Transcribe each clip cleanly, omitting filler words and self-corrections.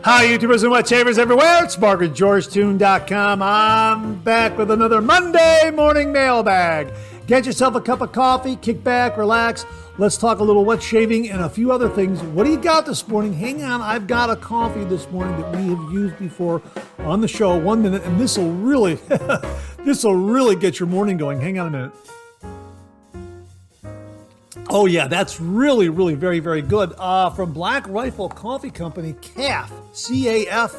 Hi, YouTubers and wet shavers everywhere. It's MargaretGeorgeTune.com. I'm back with another Monday morning mailbag. Get yourself a cup of coffee, kick back, relax. Let's talk a little wet shaving and a few other things. What do you got this morning? Hang on, I've got a coffee this morning that we have used before on the show. 1 minute, and this will really, this will really get your morning going. Hang on a minute. Oh yeah, that's really, really very, very good. From Black Rifle Coffee Company, CAF, C-A-F,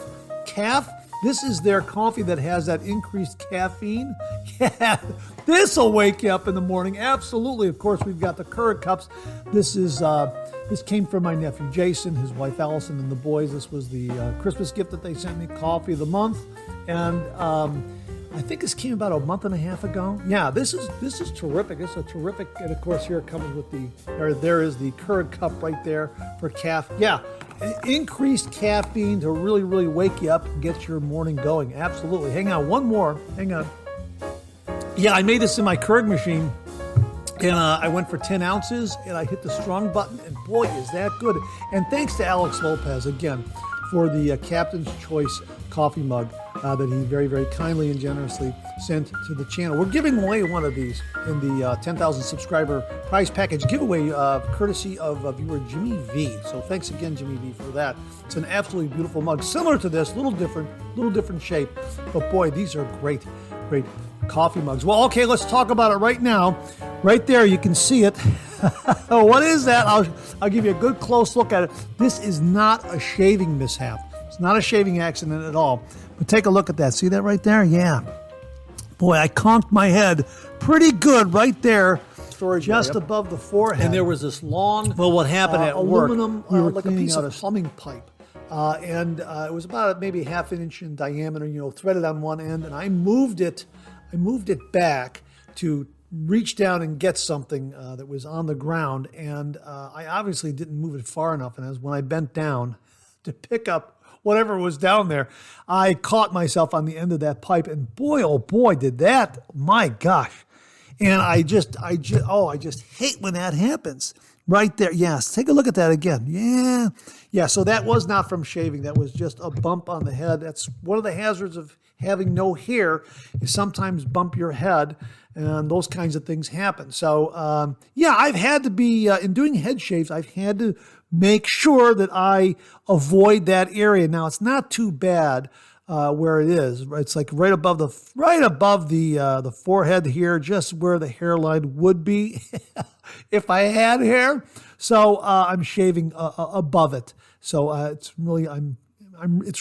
CAF. This is their coffee that has that increased caffeine. Yeah, this will wake you up in the morning. Absolutely. Of course, we've got the Keurig cups. This came from my nephew Jason, his wife Allison, and the boys. This was the Christmas gift that they sent me, coffee of the month, and I think this came about a month and a half ago. Yeah, this is terrific. It's a terrific, and of course here it comes with there is the Keurig cup right there for CAF. Yeah, increased caffeine to really, really wake you up and get your morning going. Absolutely. Hang on, one more. Hang on. Yeah, I made this in my Keurig machine, and I went for 10 ounces, and I hit the strong button, and boy, is that good. And thanks to Alex Lopez, again, for the Captain's Choice coffee mug that he very, very kindly and generously sent to the channel. We're giving away one of these in the 10,000 subscriber prize package giveaway courtesy of viewer Jimmy V. So thanks again, Jimmy V, for that. It's an absolutely beautiful mug, similar to this, little different shape. But boy, these are great, great coffee mugs. Well, okay, let's talk about it right now. Right there, you can see it. What is that? I'll give you a good close look at it. This is not a shaving mishap. It's not a shaving accident at all. But take a look at that. See that right there? Yeah. Boy, I conked my head pretty good right there, just above the forehead. And there was this long, well, what happened at aluminum, work, we were like a piece of plumbing pipe. And it was about maybe half an inch in diameter, threaded on one end. And I moved it back to reach down and get something that was on the ground. And I obviously didn't move it far enough. And as when I bent down to pick up whatever was down there, I caught myself on the end of that pipe, and boy, oh boy, did that, my gosh. And I just hate when that happens. Right there, yes, take a look at that again. Yeah, so that was not from shaving. That was just a bump on the head. That's one of the hazards of having no hair. You sometimes bump your head, and those kinds of things happen. So, yeah, I've had to be, in doing head shaves, I've had to make sure that I avoid that area. Now, it's not too bad where it is. It's like right above the forehead here, just where the hairline would be if I had hair. So I'm shaving above it. So it's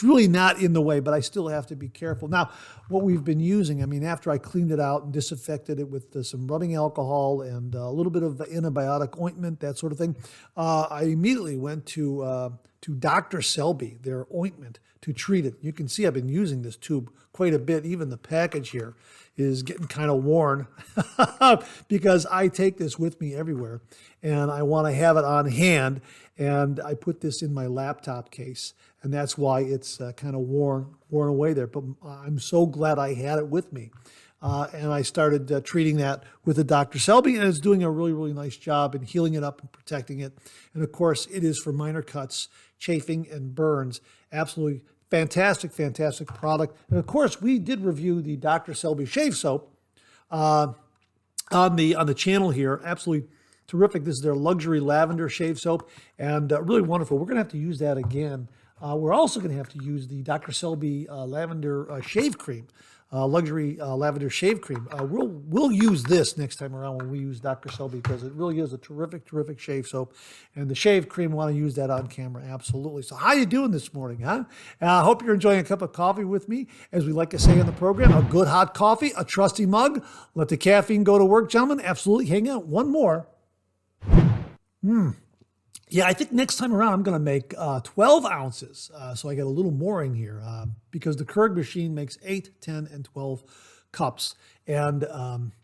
really not in the way, but I still have to be careful. Now, what we've been using, after I cleaned it out and disinfected it with some rubbing alcohol and a little bit of antibiotic ointment, that sort of thing, I immediately went to Dr. Selby, their ointment, to treat it. You can see I've been using this tube quite a bit. Even the package here is getting kind of worn because I take this with me everywhere, and I want to have it on hand. And I put this in my laptop case, and that's why it's kind of worn away there. But I'm so glad I had it with me. And I started treating that with the Dr. Selby, and it's doing a really, really nice job in healing it up and protecting it. And of course, it is for minor cuts, chafing, and burns. Absolutely fantastic, fantastic product. And of course, we did review the Dr. Selby shave soap on the channel here. Absolutely terrific. This is their luxury lavender shave soap, and really wonderful. We're going to have to use that again. We're also going to have to use the Dr. Selby lavender shave cream, luxury lavender shave cream. We'll use this next time around when we use Dr. Selby, because it really is a terrific, terrific shave soap. And the shave cream, want to use that on camera, absolutely. So how you doing this morning, huh? I hope you're enjoying a cup of coffee with me. As we like to say in the program, a good hot coffee, a trusty mug. Let the caffeine go to work, gentlemen. Absolutely. Hang on. One more. Yeah, I think next time around I'm going to make 12 ounces, so I get a little more in here, because the Keurig machine makes 8, 10, and 12 cups, and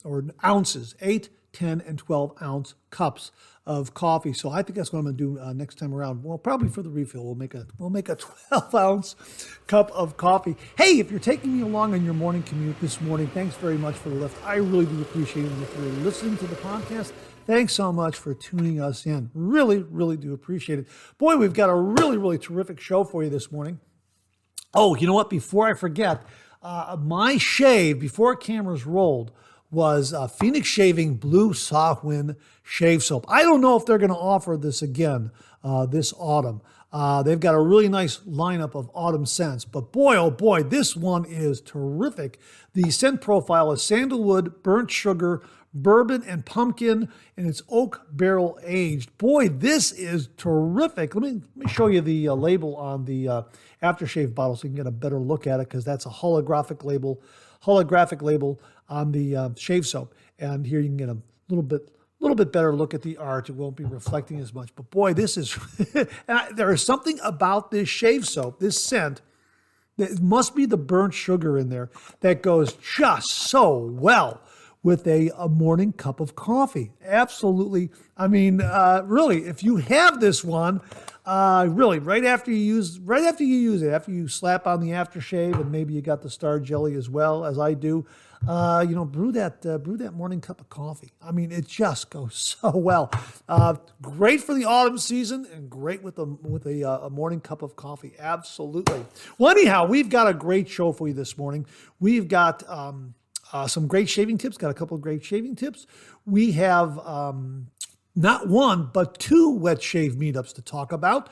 or ounces, 8, 10, and 12 ounce cups of coffee. So I think that's what I'm going to do next time around. Well, probably for the refill, we'll make a 12 ounce cup of coffee. Hey, if you're taking me along on your morning commute this morning, thanks very much for the lift. I really do appreciate it. If you're listening to the podcast, thanks so much for tuning us in. Really, really do appreciate it. Boy, we've got a really, really terrific show for you this morning. Oh, you know what? Before I forget, my shave before cameras rolled was Phoenix Shaving Blue Sawwind Shave Soap. I don't know if they're going to offer this again this autumn. They've got a really nice lineup of autumn scents, but boy, oh boy, this one is terrific. The scent profile is sandalwood, burnt sugar, bourbon, and pumpkin, and it's oak barrel aged. Boy, this is terrific. Let me show you the label on the aftershave bottle so you can get a better look at it, because that's a holographic label on the shave soap. And here you can get a little bit better look at the art. It won't be reflecting as much. But boy, this is there is something about this shave soap, this scent. It must be the burnt sugar in there that goes just so well with a morning cup of coffee. Absolutely. I mean, really, if you have this one, really, right after you use it, after you slap on the aftershave, and maybe you got the star jelly as well, as I do, brew that morning cup of coffee. I mean, it just goes so well. Great for the autumn season, and great with a morning cup of coffee. Absolutely. Well, anyhow, we've got a great show for you this morning. We've got some great shaving tips, got a couple of great shaving tips. We have not one, but two wet shave meetups to talk about.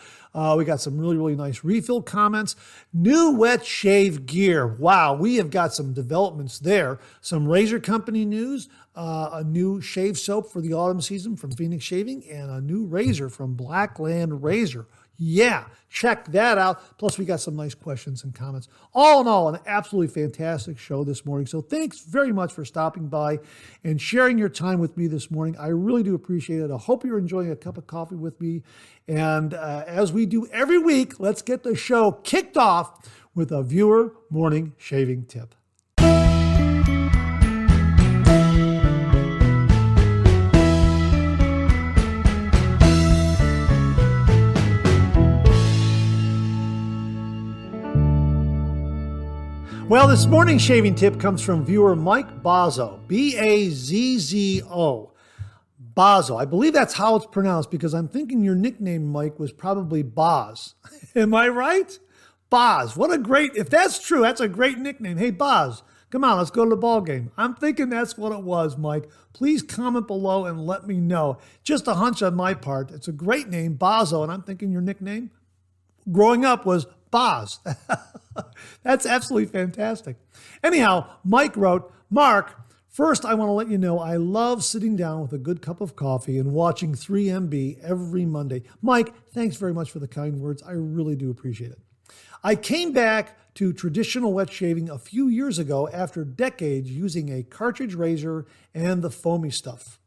We got some really, really nice refill comments. New wet shave gear. Wow, we have got some developments there. Some razor company news, a new shave soap for the autumn season from Phoenix Shaving, and a new razor from Blackland Razor. Yeah, check that out. Plus, we got some nice questions and comments. All in all, an absolutely fantastic show this morning. So thanks very much for stopping by and sharing your time with me this morning. I really do appreciate it. I hope you're enjoying a cup of coffee with me. And as we do every week, let's get the show kicked off with a viewer morning shaving tip. Well, this morning's shaving tip comes from viewer Mike Bazzo, B-A-Z-Z-O. Bazzo. I believe that's how it's pronounced, because I'm thinking your nickname, Mike, was probably Boz. Am I right? Boz. What a great, if that's true, that's a great nickname. Hey, Boz, come on, let's go to the ball game. I'm thinking that's what it was, Mike. Please comment below and let me know. Just a hunch on my part. It's a great name, Bazzo, and I'm thinking your nickname growing up was Boz. That's absolutely fantastic. Anyhow, Mike wrote, Mark, first I want to let you know I love sitting down with a good cup of coffee and watching 3MB every Monday. Mike, thanks very much for the kind words. I really do appreciate it. I came back to traditional wet shaving a few years ago after decades using a cartridge razor and the foamy stuff.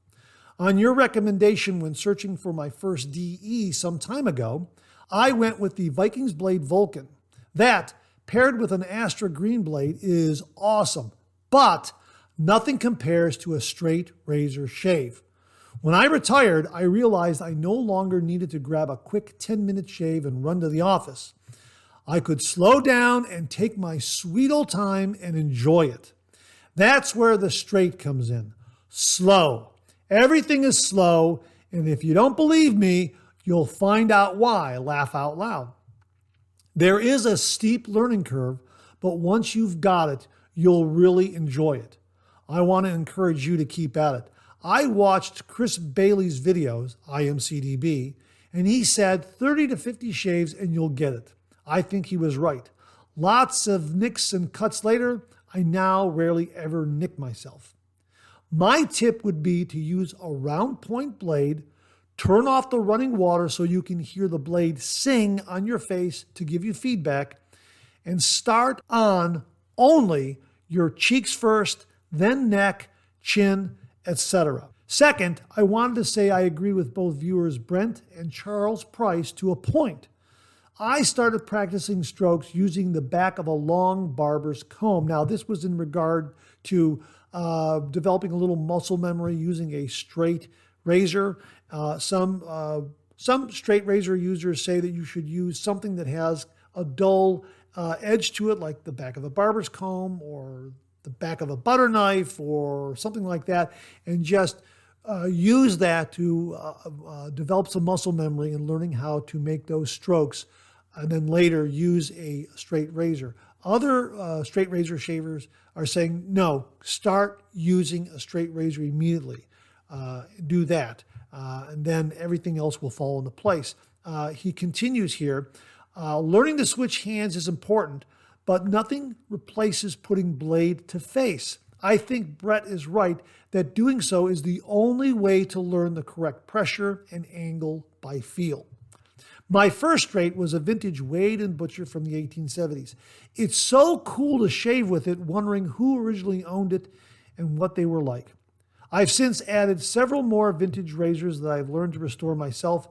On your recommendation when searching for my first DE some time ago, I went with the Vikings Blade Vulcan. That, paired with an Astra Green Blade, is awesome, but nothing compares to a straight razor shave. When I retired, I realized I no longer needed to grab a quick 10-minute shave and run to the office. I could slow down and take my sweet old time and enjoy it. That's where the straight comes in. Slow. Everything is slow, and if you don't believe me, you'll find out why. Laugh out loud. There is a steep learning curve, but once you've got it, you'll really enjoy it. I want to encourage you to keep at it. I watched Chris Bailey's videos, IMCDB, and he said 30 to 50 shaves and you'll get it. I think he was right. Lots of nicks and cuts later, I now rarely ever nick myself. My tip would be to use a round point blade. Turn off the running water so you can hear the blade sing on your face to give you feedback, and start on only your cheeks first, then neck, chin, etc. Second, I wanted to say I agree with both viewers Brent and Charles Price to a point. I started practicing strokes using the back of a long barber's comb. Now, this was in regard to developing a little muscle memory using a straight razor. Some straight razor users say that you should use something that has a dull edge to it, like the back of a barber's comb or the back of a butter knife or something like that, and just use that to develop some muscle memory and learning how to make those strokes and then later use a straight razor. Other straight razor shavers are saying, no, start using a straight razor immediately. Do that, and then everything else will fall into place. He continues here, learning to switch hands is important, but nothing replaces putting blade to face. I think Brett is right that doing so is the only way to learn the correct pressure and angle by feel. My first straight was a vintage Wade & Butcher from the 1870s. It's so cool to shave with it, wondering who originally owned it and what they were like. I've since added several more vintage razors that I've learned to restore myself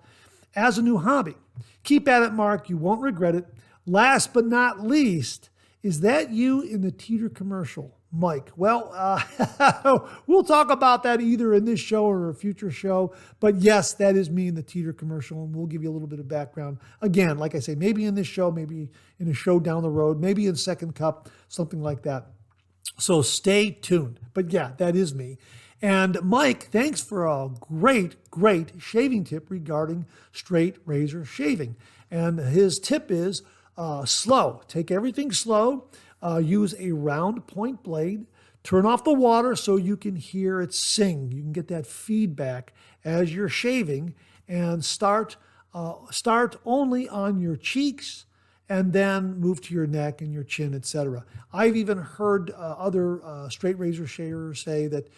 as a new hobby. Keep at it, Mark. You won't regret it. Last but not least, is that you in the Teeter commercial, Mike? Well, we'll talk about that either in this show or a future show. But yes, that is me in the Teeter commercial, and we'll give you a little bit of background. Again, like I say, maybe in this show, maybe in a show down the road, maybe in Second Cup, something like that. So stay tuned. But yeah, that is me. And Mike, thanks for a great shaving tip regarding straight razor shaving. And his tip is slow. Take everything slow. Use a round point blade. Turn off the water so you can hear it sing. You can get that feedback as you're shaving. And start only on your cheeks, and then move to your neck and your chin, etc. I've even heard other straight razor shavers say that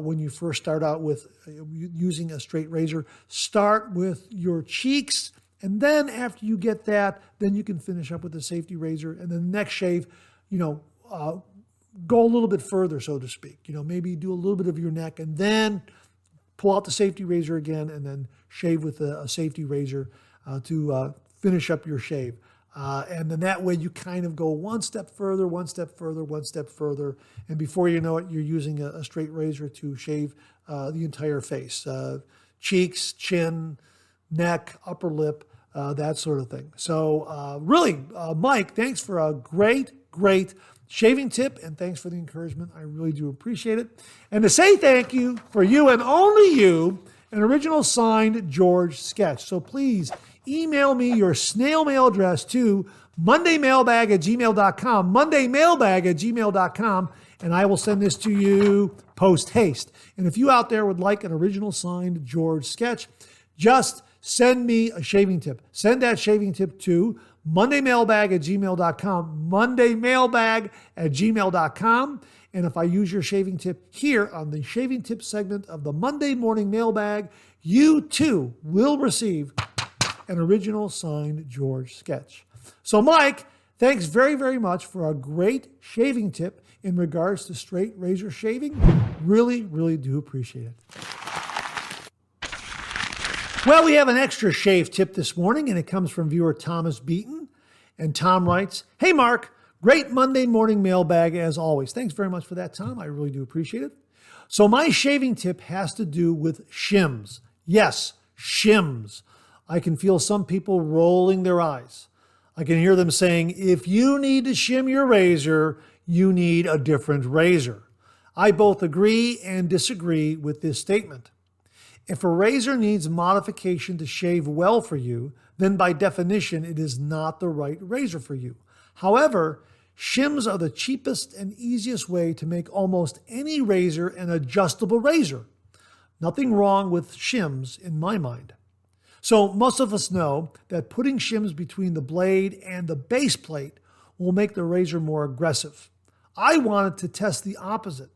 when you first start out with using a straight razor, start with your cheeks, and then after you get that, then you can finish up with a safety razor, and then the next shave, go a little bit further, so to speak. Maybe do a little bit of your neck, and then pull out the safety razor again, and then shave with a safety razor to finish up your shave. And then that way you kind of go one step further, and before you know it, you're using a straight razor to shave the entire face, cheeks, chin, neck, upper lip, that sort of thing. So really, Mike, thanks for a great shaving tip, and thanks for the encouragement. I really do appreciate it. And to say thank you, for you and only you, an original signed George sketch. So please email me your snail mail address to mondaymailbag@gmail.com, mondaymailbag@gmail.com, and I will send this to you post haste. And if you out there would like an original signed George sketch, just send me a shaving tip. Send that shaving tip to mondaymailbag@gmail.com, mondaymailbag@gmail.com. And if I use your shaving tip here on the shaving tip segment of the Monday Morning Mailbag, you too will receive an original signed George sketch. So Mike, thanks very much for a great shaving tip in regards to straight razor shaving. Really do appreciate it. Well, we have an extra shave tip this morning, and it comes from viewer Thomas Beaton. And Tom writes, "Hey Mark, great Monday morning mailbag as always." Thanks very much for that, Tom. I really do appreciate it. So my shaving tip has to do with shims. Yes, shims. I can feel some people rolling their eyes. I can hear them saying, if you need to shim your razor, you need a different razor. I both agree and disagree with this statement. If a razor needs modification to shave well for you, then by definition, it is not the right razor for you. However, shims are the cheapest and easiest way to make almost any razor an adjustable razor. Nothing wrong with shims in my mind. So most of us know that putting shims between the blade and the base plate will make the razor more aggressive. I wanted to test the opposite.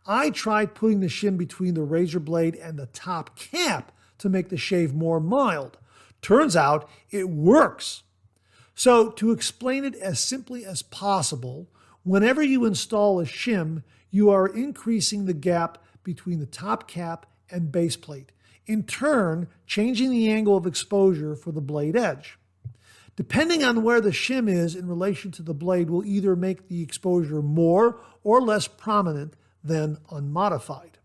I tried putting the shim between the razor blade and the top cap to make the shave more mild. Turns out it works. So to explain it as simply as possible, whenever you install a shim, you are increasing the gap between the top cap and base plate, in turn changing the angle of exposure for the blade edge. Depending on where the shim is in relation to the blade will either make the exposure more or less prominent than unmodified.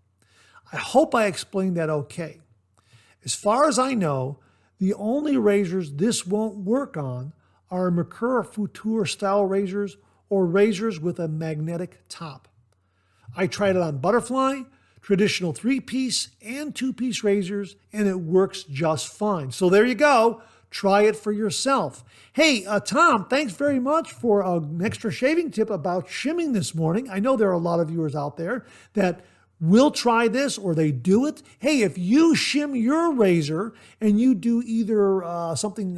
I hope I explained that okay. As far as I know, the only razors this won't work on are Mercure Futur style razors or razors with a magnetic top. I tried it on butterfly, traditional 3-piece and 2-piece razors, and it works just fine. So there you go. Try it for yourself. Hey, Tom, thanks very much for an extra shaving tip about shimming this morning. I know there are a lot of viewers out there that will try this or they do it. Hey, if you shim your razor and you do either something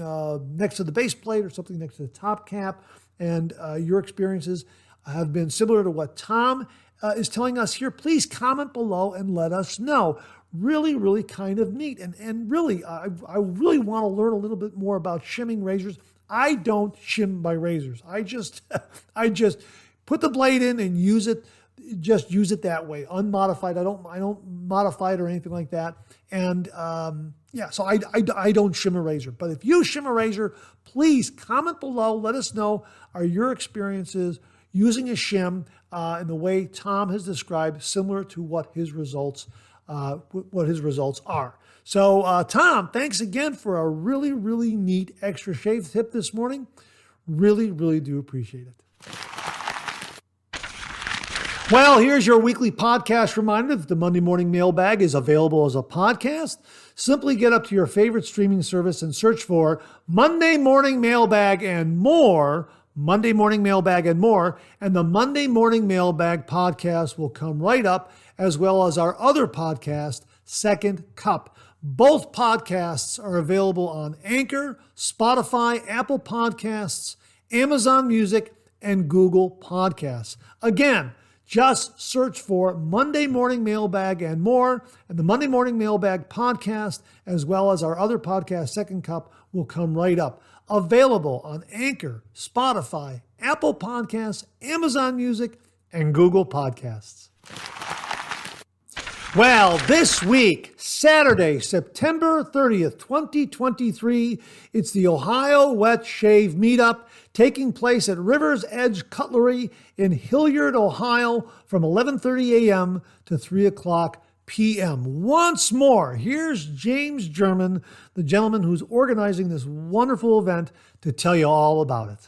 next to the base plate or something next to the top cap, and your experiences have been similar to what Tom is telling us here, please comment below and let us know. Really, really kind of neat. And really, I really want to learn a little bit more about shimming razors. I don't shim my razors. I just put the blade in and use it. Just use it that way, unmodified. I don't modify it or anything like that. And yeah, so I don't shim a razor. But if you shim a razor, please comment below. Let us know, are your experiences using a shim in the way Tom has described, similar to what his results are. So Tom, thanks again for a really, really neat extra shave tip this morning. Really, really do appreciate it. Well, here's your weekly podcast reminder that the Monday Morning Mailbag is available as a podcast. Simply get up to your favorite streaming service and search for Monday Morning Mailbag and more, Monday Morning Mailbag and more, and the Monday Morning Mailbag podcast will come right up, as well as our other podcast, Second Cup. Both podcasts are available on Anchor, Spotify, Apple Podcasts, Amazon Music, and Google Podcasts. Again, just search for Monday Morning Mailbag and more, and the Monday Morning Mailbag podcast, as well as our other podcast, Second Cup, will come right up. Available on Anchor, Spotify, Apple Podcasts, Amazon Music, and Google Podcasts. Well, this week, Saturday, September 30th, 2023, it's the Ohio Wet Shave Meet Up taking place at River's Edge Cutlery in Hilliard, Ohio from 11:30 a.m. to 3 o'clock p.m. Once more, here's James German, the gentleman who's organizing this wonderful event, to tell you all about it.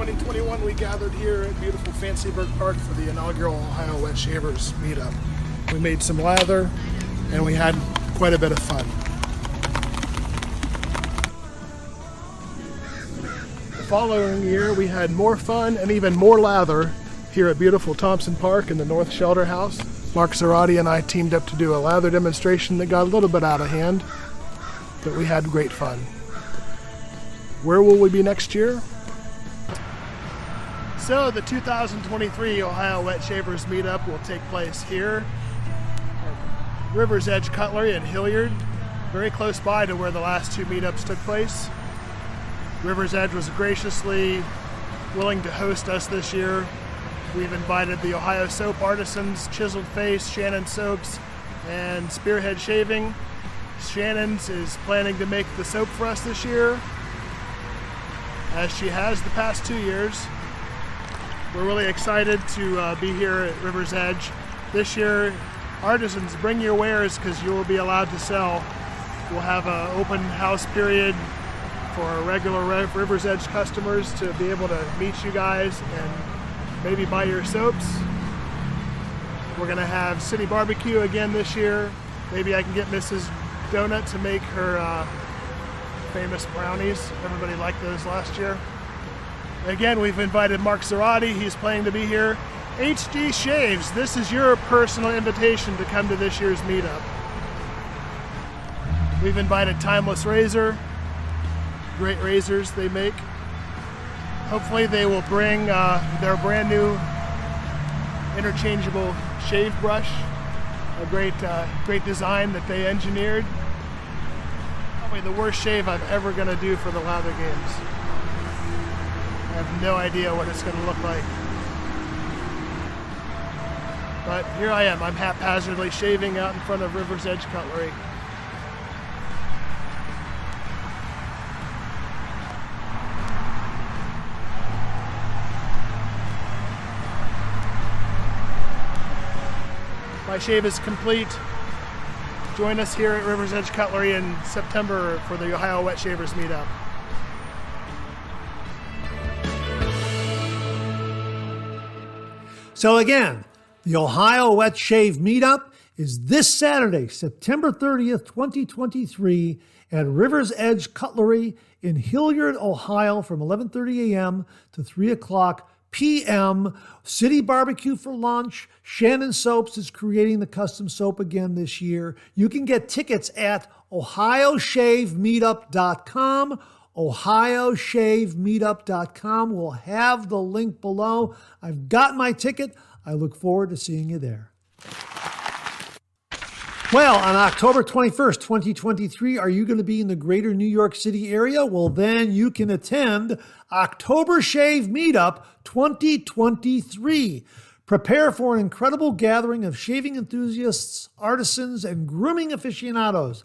In 2021, we gathered here at beautiful Fancyburg Park for the inaugural Ohio Wet Shavers Meetup. We made some lather, and we had quite a bit of fun. The following year, we had more fun and even more lather here at beautiful Thompson Park in the North Shelter House. Mark Zarati and I teamed up to do a lather demonstration that got a little bit out of hand, but we had great fun. Where will we be next year? So the 2023 Ohio Wet Shavers Meetup will take place here at River's Edge Cutlery in Hilliard, very close by to where the last two meetups took place. River's Edge was graciously willing to host us this year. We've invited the Ohio Soap Artisans, Chiseled Face, Shannon Soaps, and Spearhead Shaving. Shannon's is planning to make the soap for us this year, as she has the past 2 years. We're really excited to be here at River's Edge. This year, artisans, bring your wares because you will be allowed to sell. We'll have an open house period for regular River's Edge customers to be able to meet you guys and maybe buy your soaps. We're gonna have city barbecue again this year. Maybe I can get Mrs. Donut to make her famous brownies. Everybody liked those last year. Again, we've invited Mark Zarati. He's planning to be here. HG Shaves, this is your personal invitation to come to this year's meetup. We've invited Timeless Razor, great razors they make. Hopefully they will bring their brand new interchangeable shave brush, a great design that they engineered. Probably the worst shave I'm ever gonna do for the lather games. I have no idea what it's going to look like. But here I am. I'm haphazardly shaving out in front of River's Edge Cutlery. My shave is complete. Join us here at River's Edge Cutlery in September for the Ohio Wet Shavers Meetup. So again, the Ohio Wet Shave Meetup is this Saturday, September 30th, 2023 at River's Edge Cutlery in Hilliard, Ohio from 11:30 a.m. to 3 o'clock p.m. City barbecue for lunch. Shannon Soaps is creating the custom soap again this year. You can get tickets at ohioshavemeetup.com. ohioshavemeetup.com. We'll have the link below. I've got my ticket. I look forward to seeing you there. Well, on October 21st, 2023, are you going to be in the greater New York City area? Well, then you can attend Oktobershave Meet Up 2023. Prepare for an incredible gathering of shaving enthusiasts, artisans, and grooming aficionados.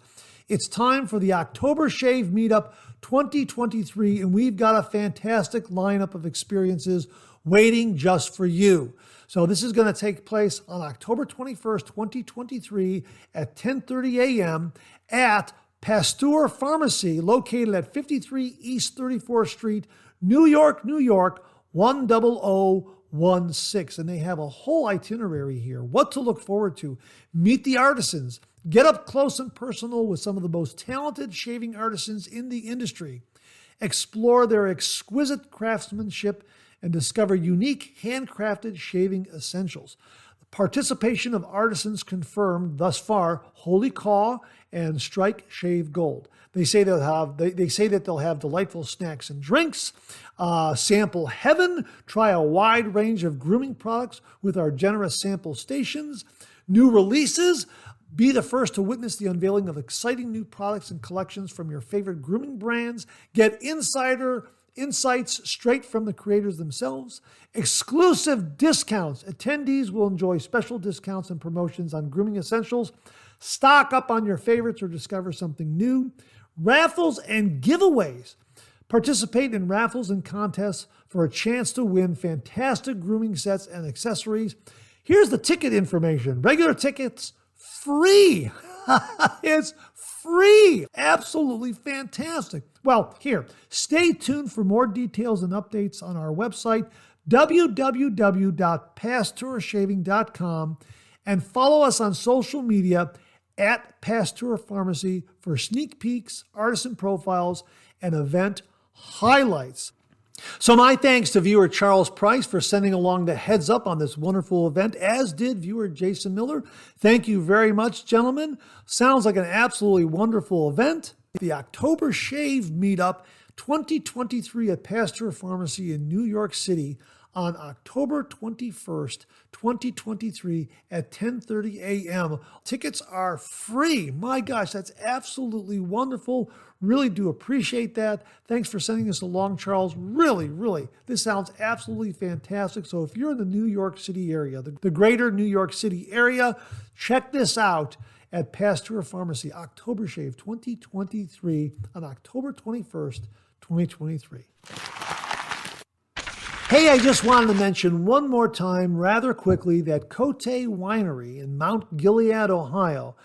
It's time for the Oktobershave Meet Up 2023, and we've got a fantastic lineup of experiences waiting just for you. So this is going to take place on October 21st, 2023 at 10:30 a.m. at Pasteur Pharmacy, located at 53 East 34th Street, New York, New York, 10016. And they have a whole itinerary here. What to look forward to. Meet the artisans. Get up close and personal with some of the most talented shaving artisans in the industry. Explore their exquisite craftsmanship and discover unique handcrafted shaving essentials. The participation of artisans confirmed thus far: Holy Caw and Strike Shave Gold. They say that they'll have delightful snacks and drinks, sample heaven, try a wide range of grooming products with our generous sample stations, new releases. Be the first to witness the unveiling of exciting new products and collections from your favorite grooming brands. Get insider insights straight from the creators themselves. Exclusive discounts. Attendees will enjoy special discounts and promotions on grooming essentials. Stock up on your favorites or discover something new. Raffles and giveaways. Participate in raffles and contests for a chance to win fantastic grooming sets and accessories. Here's the ticket information. Regular tickets, free. It's free. Absolutely fantastic. Well, here, stay tuned for more details and updates on our website, www.pasteurshaving.com, and follow us on social media at Pasteur Pharmacy for sneak peeks, artisan profiles, and event highlights. So my thanks to viewer Charles Price for sending along the heads up on this wonderful event, as did viewer Jason Miller. Thank you very much, gentlemen. Sounds like an absolutely wonderful event. The Oktobershave Meet Up 2023 at Pasteur Pharmacy in New York City on October 21st, 2023 at 10:30 a.m. Tickets are free. My gosh, that's absolutely wonderful. Really do appreciate that. Thanks for sending this along, Charles. Really, this sounds absolutely fantastic. So if you're in the New York City area, the greater New York City area, check this out at Pasteur Pharmacy, Oktobershave 2023 on October 21st, 2023. Hey, I just wanted to mention one more time rather quickly that Cote Winery in Mount Gilead, Ohio,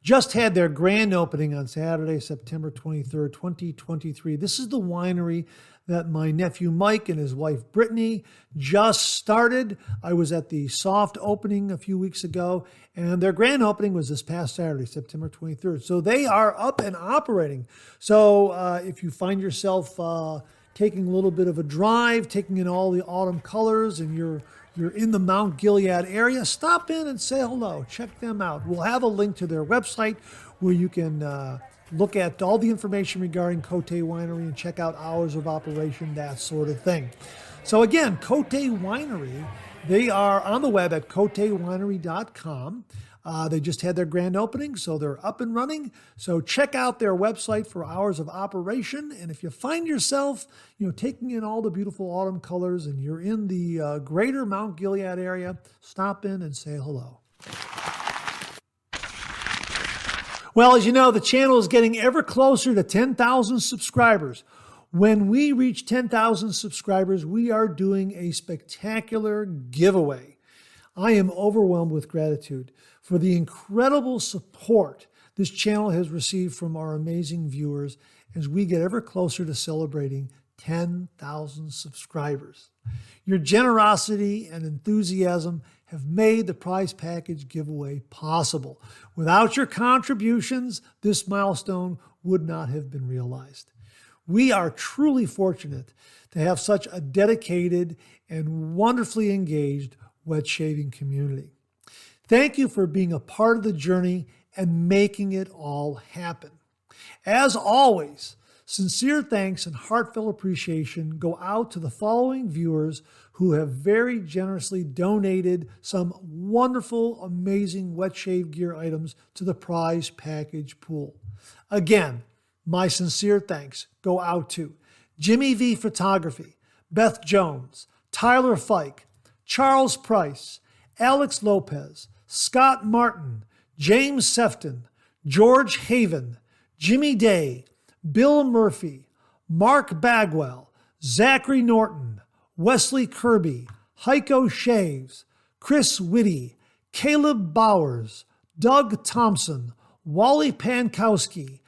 just had their grand opening on Saturday, September 23rd, 2023. This is the winery that my nephew Mike and his wife Brittany just started. I was at the soft opening a few weeks ago, and their grand opening was this past Saturday, September 23rd. So they are up and operating. So if you find yourself taking a little bit of a drive, taking in all the autumn colors, and you're in the Mount Gilead area, stop in and say hello. Check them out. We'll have a link to their website where you can look at all the information regarding Cote Winery and check out hours of operation, that sort of thing. So again, Cote Winery, they are on the web at cotewinery.com. They just had their grand opening, so they're up and running. So check out their website for hours of operation. And if you find yourself, taking in all the beautiful autumn colors and you're in the greater Mount Gilead area, stop in and say hello. Well, as you know, the channel is getting ever closer to 10,000 subscribers. When we reach 10,000 subscribers, we are doing a spectacular giveaway. I am overwhelmed with gratitude for the incredible support this channel has received from our amazing viewers as we get ever closer to celebrating 10,000 subscribers. Your generosity and enthusiasm have made the prize package giveaway possible. Without your contributions, this milestone would not have been realized. We are truly fortunate to have such a dedicated and wonderfully engaged wet shaving community. Thank you for being a part of the journey and making it all happen. As always, sincere thanks and heartfelt appreciation go out to the following viewers who have very generously donated some wonderful, amazing wet shave gear items to the prize package pool. Again, my sincere thanks go out to Jimmy V Photography, Beth Jones, Tyler Fike, Charles Price, Alex Lopez, Scott Martin, James Sefton, George Haven, Jimmy Day, Bill Murphy, Mark Bagwell, Zachary Norton, Wesley Kirby, Heiko Shaves, Chris Whitty, Caleb Bowers, Doug Thompson, Wally Pankowski,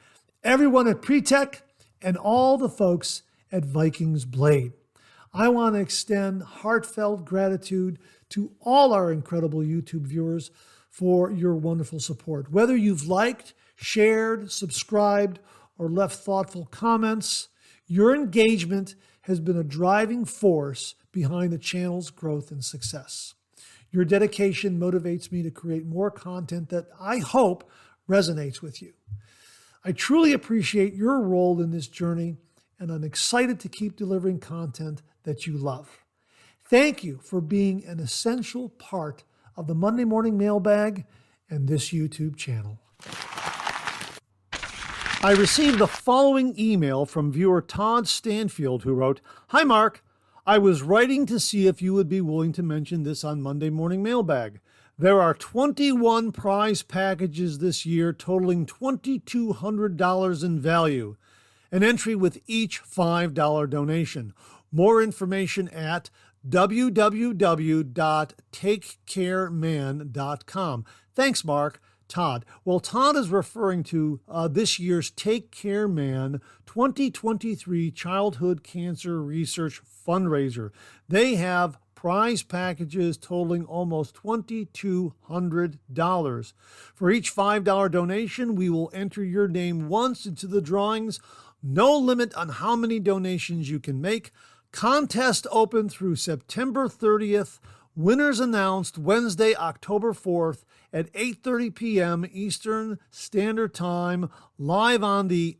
everyone at Pretech, and all the folks at Vikings Blade. I want to extend heartfelt gratitude to all our incredible YouTube viewers for your wonderful support. Whether you've liked, shared, subscribed, or left thoughtful comments, your engagement has been a driving force behind the channel's growth and success. Your dedication motivates me to create more content that I hope resonates with you. I truly appreciate your role in this journey, and I'm excited to keep delivering content that you love. Thank you for being an essential part of the Monday Morning Mailbag and this YouTube channel. I received the following email from viewer Todd Stanfield, who wrote, "Hi Mark, I was writing to see if you would be willing to mention this on Monday Morning Mailbag. There are 21 prize packages this year totaling $2,200 in value, an entry with each $5 donation. More information at www.takecareman.com. Thanks, Mark. Todd. Well, Todd is referring to this year's Take Care Man 2023 Childhood Cancer Research Fundraiser. They have prize packages totaling almost $2,200. For each $5 donation, we will enter your name once into the drawings. No limit on how many donations you can make. Contest open through September 30th. Winners announced Wednesday, October 4th at 8:30 p.m. Eastern Standard Time, live on the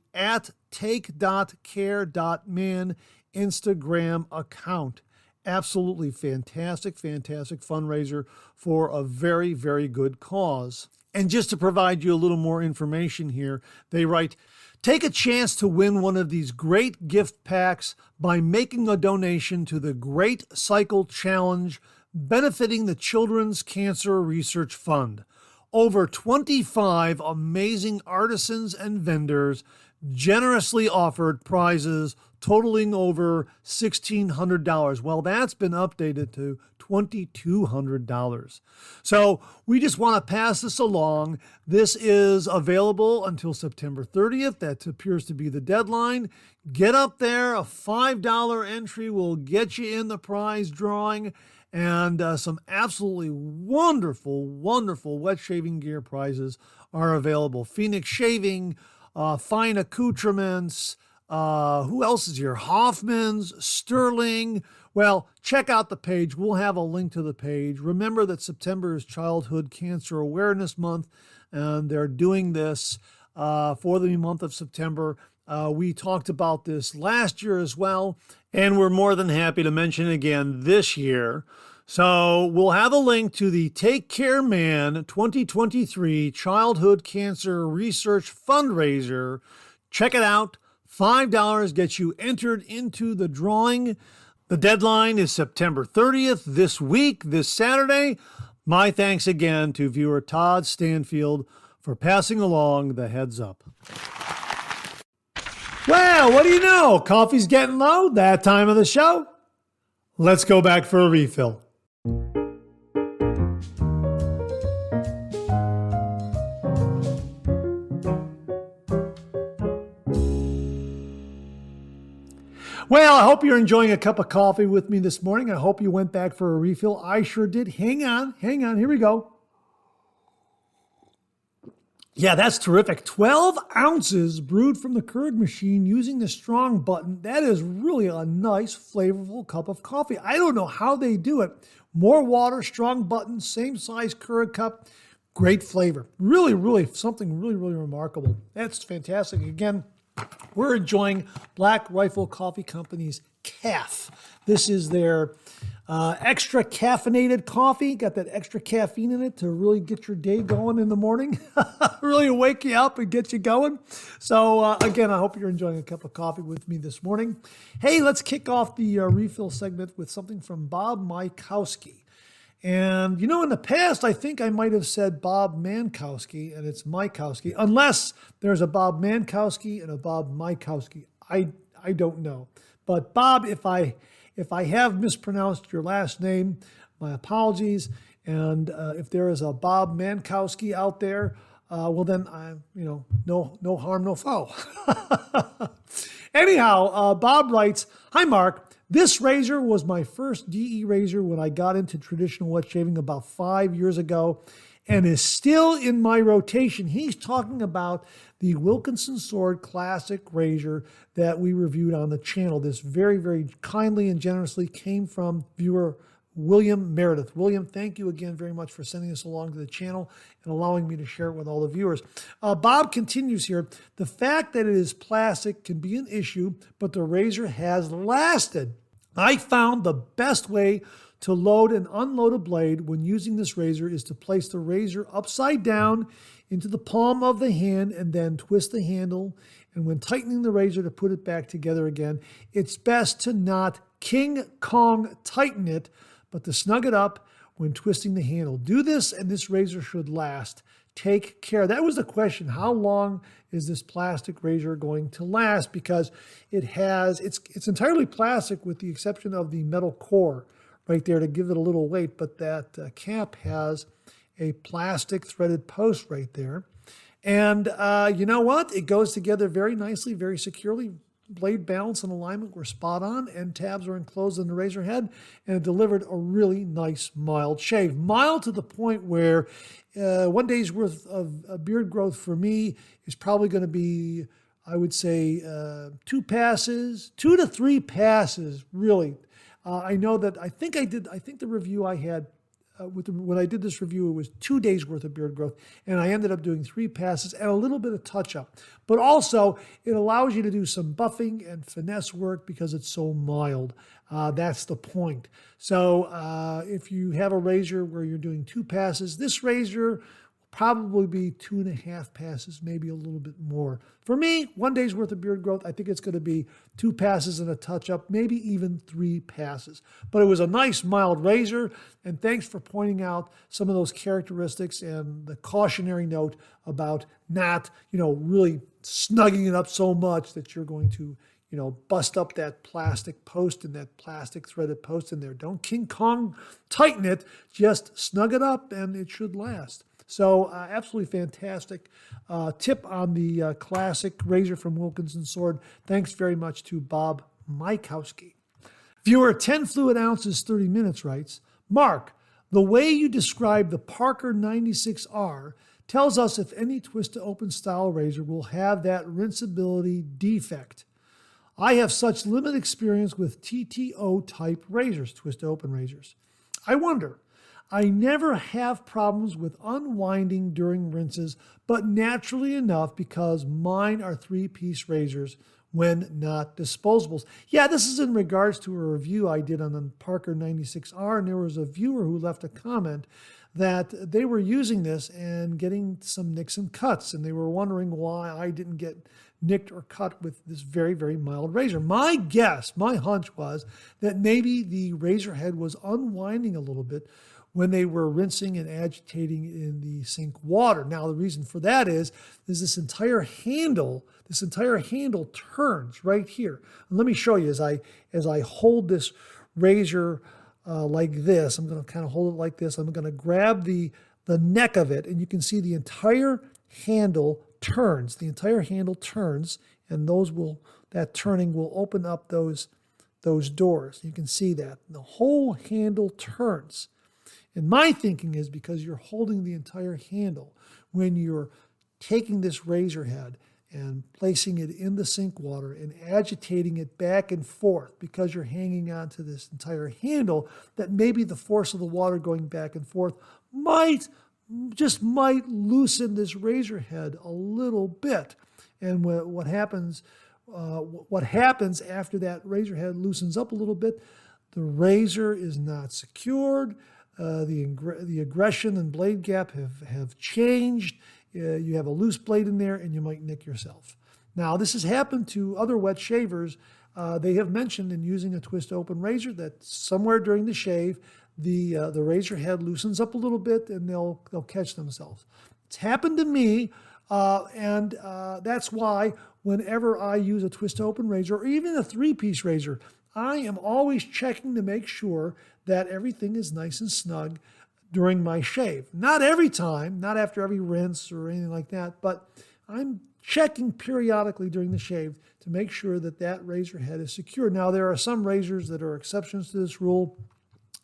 @take.care.man Instagram account. Absolutely fantastic fundraiser for a very, very good cause. And just to provide you a little more information here, they write, take a chance to win one of these great gift packs by making a donation to the Great Cycle Challenge benefiting the Children's Cancer Research Fund. Over 25 amazing artisans and vendors generously offered prizes totaling over $1,600. Well, that's been updated to $2,200. So we just want to pass this along. This is available until September 30th. That appears to be the deadline. Get up there. A $5 entry will get you in the prize drawing. And some absolutely wonderful wet shaving gear prizes are available. Phoenix Shaving, Fine Accoutrements, who else is here? Hoffman's, Sterling. Well, check out the page. We'll have a link to the page. Remember that September is Childhood Cancer Awareness Month, and they're doing this for the month of September. We talked about this last year as well, and we're more than happy to mention it again this year. So we'll have a link to the Take Care Man 2023 Childhood Cancer Research Fundraiser. Check it out. $5 gets you entered into the drawing. The deadline is September 30th, this week, this Saturday. My thanks again to viewer Todd Stanfield for passing along the heads up. Well, what do you know? Coffee's getting low, that time of the show. Let's go back for a refill. Well, I hope you're enjoying a cup of coffee with me this morning. I hope you went back for a refill. I sure did. Hang on. Here we go. Yeah, that's terrific. 12 ounces brewed from the Keurig machine using the strong button. That is really a nice, flavorful cup of coffee. I don't know how they do it. More water, strong button, same size Keurig cup. Great flavor. Really, something really remarkable. That's fantastic. Again, we're enjoying Black Rifle Coffee Company's CAF. This is their extra caffeinated coffee. Got that extra caffeine in it to really get your day going in the morning. Really wake you up and get you going. So again, I hope you're enjoying a cup of coffee with me this morning. Hey, let's kick off the refill segment with something from Bob Mykowski. And, you know, in the past, I think I might have said Bob Mankowski, and it's Mykowski, unless there's a Bob Mankowski and a Bob Mykowski. I don't know. But Bob, if I have mispronounced your last name, my apologies. And if there is a Bob Mankowski out there, well then, no harm, no foul. Anyhow, Bob writes, "Hi, Mark. This razor was my first DE razor when I got into traditional wet shaving about 5 years ago and is still in my rotation." He's talking about the Wilkinson Sword Classic razor that we reviewed on the channel. This very kindly and generously came from viewer William Meredith. William, thank you again very much for sending this along to the channel and allowing me to share it with all the viewers. Bob continues here. "The fact that it is plastic can be an issue, but the razor has lasted. I found the best way to load and unload a blade when using this razor is to place the razor upside down into the palm of the hand and then twist the handle. And when tightening the razor to put it back together again, it's best to not King Kong tighten it, but to snug it up when twisting the handle. Do this and this razor should last. Take care." That was the question. How long is this plastic razor going to last? Because it's entirely plastic with the exception of the metal core right there to give it a little weight, but that cap has a plastic threaded post right there. And you know what? It goes together very nicely, very securely. Blade balance and alignment were spot on, and tabs are enclosed in the razor head, and it delivered a really nice mild shave. Mild to the point where 1 day's worth of beard growth for me is probably going to be, I would say, 2 to 3 passes, really. I know that I think the review I had when I did this review, it was 2 days worth of beard growth, and I ended up doing 3 passes and a little bit of touch-up. But also, it allows you to do some buffing and finesse work because it's so mild. That's the point. So if you have a razor where you're doing 2 passes, this razor probably be 2.5 passes, maybe a little bit more. For me, 1 day's worth of beard growth, I think it's going to be 2 passes and a touch-up, maybe even 3 passes. But it was a nice, mild razor, and thanks for pointing out some of those characteristics and the cautionary note about not, really snugging it up so much that you're going to, bust up that plastic post and that plastic threaded post in there. Don't King Kong tighten it, just snug it up and it should last. So absolutely fantastic tip on the classic razor from Wilkinson Sword. Thanks very much to Bob Mykowski. Viewer 10 fluid ounces 30 minutes writes, "Mark, the way you describe the Parker 96R tells us if any twist to open style razor will have that rinseability defect. I have such limited experience with TTO type razors, twist to open razors. I wonder, I never have problems with unwinding during rinses, but naturally enough because mine are 3-piece razors when not disposables." Yeah, this is in regards to a review I did on the Parker 96R, and there was a viewer who left a comment that they were using this and getting some nicks and cuts, and they were wondering why I didn't get nicked or cut with this very mild razor. My guess, my hunch was that maybe the razor head was unwinding a little bit when they were rinsing and agitating in the sink water. Now, the reason for that is this entire handle turns right here. And let me show you as I hold this razor like this. I'm going to kind of hold it like this. I'm going to grab the neck of it, and you can see the entire handle turns. The entire handle turns, and that turning will open up those those doors. You can see that. The whole handle turns. And my thinking is because you're holding the entire handle when you're taking this razor head and placing it in the sink water and agitating it back and forth because you're hanging on to this entire handle, that maybe the force of the water going back and forth might loosen this razor head a little bit. And what happens after that razor head loosens up a little bit, the razor is not secured. The aggression and blade gap have changed. You have a loose blade in there and you might nick yourself. Now, this has happened to other wet shavers. They have mentioned in using a twist open razor that somewhere during the shave, the razor head loosens up a little bit and they'll catch themselves. It's happened to me, and that's why whenever I use a twist open razor or even a 3-piece razor, I am always checking to make sure that everything is nice and snug during my shave. Not every time, not after every rinse or anything like that, but I'm checking periodically during the shave to make sure that that razor head is secure. Now, there are some razors that are exceptions to this rule.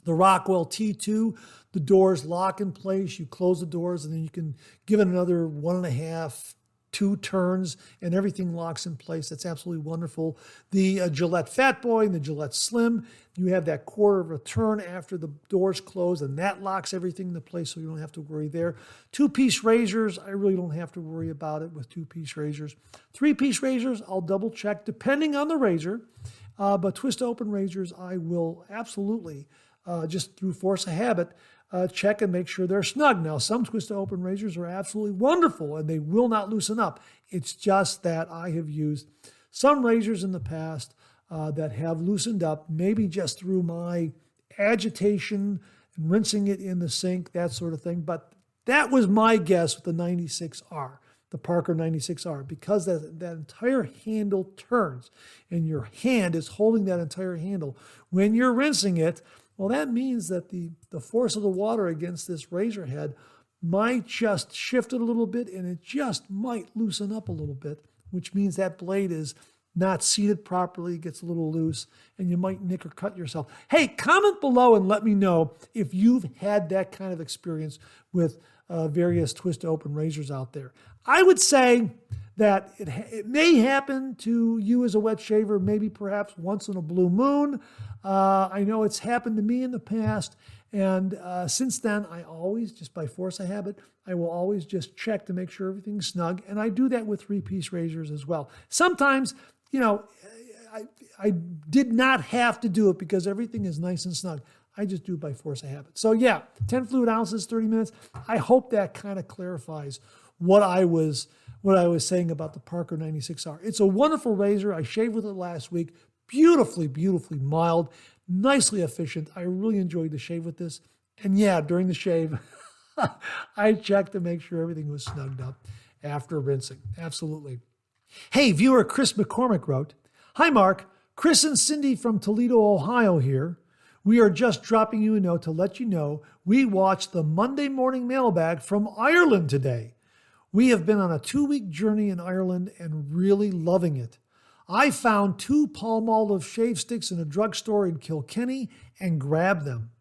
The Rockwell T2, the doors lock in place. You close the doors and then you can give it another 1.5, 2 turns and everything locks in place. That's absolutely wonderful. The Gillette Fat Boy and the Gillette Slim, you have that quarter of a turn after the doors close and that locks everything into place so you don't have to worry there. 2-piece razors, I really don't have to worry about it with 2-piece razors. 3-piece razors, I'll double check depending on the razor, but twist open razors, I will absolutely, just through force of habit, check and make sure they're snug. Now, some twist open razors are absolutely wonderful and they will not loosen up. It's just that I have used some razors in the past that have loosened up, maybe just through my agitation and rinsing it in the sink, that sort of thing. But that was my guess with the 96R, the Parker 96R, because that entire handle turns and your hand is holding that entire handle. When you're rinsing it, well, that means that the force of the water against this razor head might just shift it a little bit and it just might loosen up a little bit, which means that blade is not seated properly, gets a little loose, and you might nick or cut yourself. Hey, comment below and let me know if you've had that kind of experience with various twist open razors out there. I would say that it may happen to you as a wet shaver, maybe perhaps once in a blue moon. I know it's happened to me in the past, and since then, I always, just by force of habit, I will always just check to make sure everything's snug, and I do that with 3-piece razors as well. Sometimes, I did not have to do it because everything is nice and snug. I just do it by force of habit. So yeah, 10 fluid ounces, 30 minutes. I hope that kind of clarifies what I was saying about the Parker 96R. It's a wonderful razor. I shaved with it last week. Beautifully, beautifully mild, nicely efficient. I really enjoyed the shave with this. And yeah, during the shave, I checked to make sure everything was snugged up after rinsing. Absolutely. Hey, viewer Chris McCormick wrote, "Hi, Mark. Chris and Cindy from Toledo, Ohio here. We are just dropping you a note to let you know we watched the Monday morning mailbag from Ireland today. We have been on a 2-week journey in Ireland and really loving it. I found 2 Palmolive shave sticks in a drugstore in Kilkenny and grabbed them.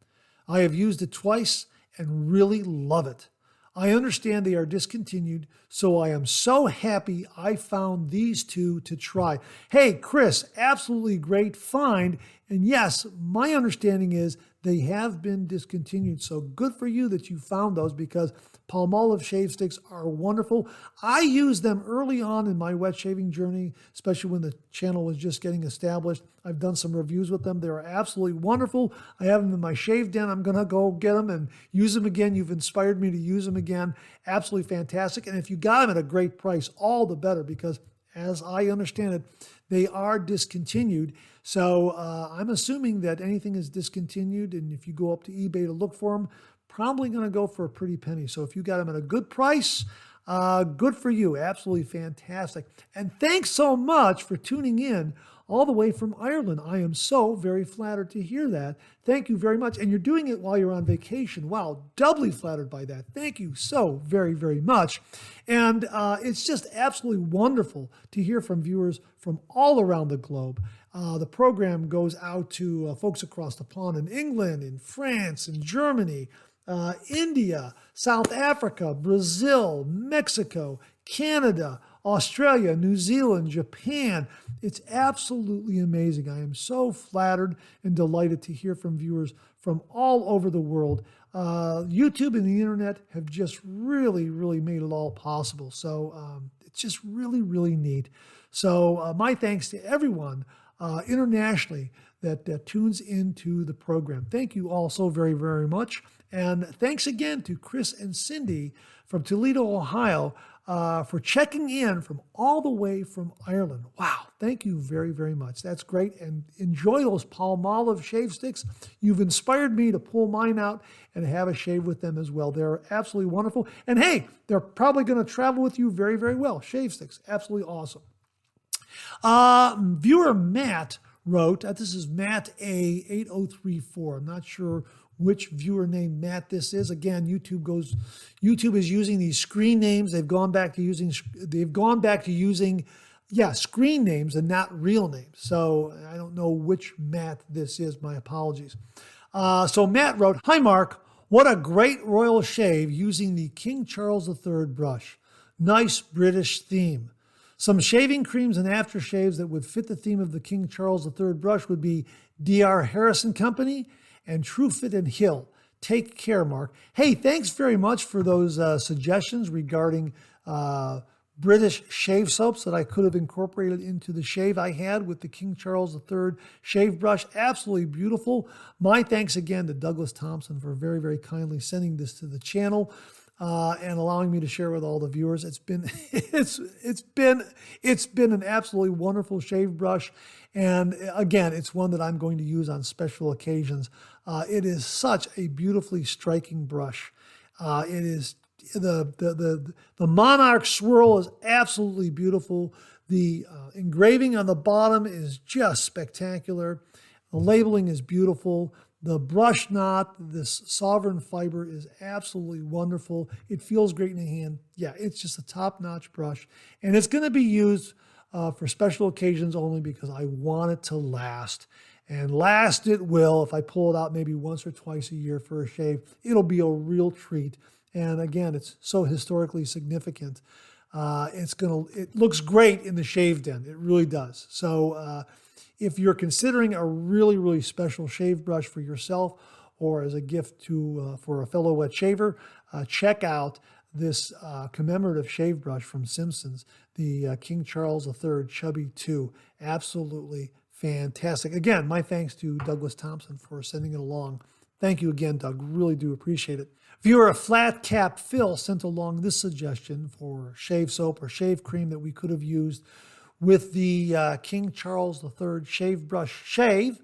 I have used it twice and really love it. I understand they are discontinued, so I am so happy I found these 2 to try." Hey, Chris, absolutely great find. And yes, my understanding is they have been discontinued. So good for you that you found those, because Palmolive shave sticks are wonderful. I used them early on in my wet shaving journey, especially when the channel was just getting established. I've done some reviews with them. They're absolutely wonderful. I have them in my shave den. I'm going to go get them and use them again. You've inspired me to use them again. Absolutely fantastic. And if you got them at a great price, all the better, because as I understand it, they are discontinued. So I'm assuming that anything is discontinued, and if you go up to eBay to look for them, probably going to go for a pretty penny. So if you got them at a good price, Good for you. Absolutely fantastic. And thanks so much for tuning in all the way from Ireland. I am so very flattered to hear that. Thank you very much. And you're doing it while you're on vacation. Wow, doubly flattered by that. Thank you so very, very much. And it's just absolutely wonderful to hear from viewers from all around the globe. The program goes out to folks across the pond in England, in France, in Germany, India, South Africa, Brazil, Mexico, Canada, Australia, New Zealand, Japan. It's absolutely amazing. I am so flattered and delighted to hear from viewers from all over the world. YouTube and the internet have just really, really made it all possible. So it's just really, really neat. So my thanks to everyone internationally that tunes into the program. Thank you all so very, very much. And thanks again to Chris and Cindy from Toledo, Ohio, for checking in from all the way from Ireland. Wow, thank you very, very much. That's great. And enjoy those Palmolive shave sticks. You've inspired me to pull mine out and have a shave with them as well. They're absolutely wonderful. And hey, they're probably going to travel with you very, very well. Shave sticks, absolutely awesome. Viewer Matt wrote, this is Matt A8034. I'm not sure which viewer name Matt this is. Again, YouTube is using these screen names. They've gone back to using screen names and not real names. So I don't know which Matt this is. My apologies. So Matt wrote, "Hi Mark, what a great royal shave using the King Charles III brush. Nice British theme. Some shaving creams and aftershaves that would fit the theme of the King Charles III brush would be D.R. Harrison Company and Truefit and Hill. Take care, Mark." Hey, thanks very much for those suggestions regarding British shave soaps that I could have incorporated into the shave I had with the King Charles III shave brush. Absolutely beautiful. My thanks again to Douglas Thompson for very, very kindly sending this to the channel. And allowing me to share with all the viewers. It's been an absolutely wonderful shave brush, and again, it's one that I'm going to use on special occasions. It is such a beautifully striking brush. It is the Monarch swirl is absolutely beautiful. The engraving on the bottom is just spectacular. The labeling is beautiful. The brush knot, this sovereign fiber, is absolutely wonderful. It feels great in the hand. Yeah, it's just a top-notch brush. And it's going to be used for special occasions only because I want it to last. And last it will. If I pull it out maybe once or twice a year for a shave, it'll be a real treat. And again, it's so historically significant. It looks great in the shave den. It really does. So, if you're considering a really, really special shave brush for yourself or as a gift for a fellow wet shaver, check out this commemorative shave brush from Simpsons, the King Charles III Chubby 2. Absolutely fantastic. Again, my thanks to Douglas Thompson for sending it along. Thank you again, Doug. Really do appreciate it. Viewer Flat Cap Phil sent along this suggestion for shave soap or shave cream that we could have used with the King Charles III shave brush shave.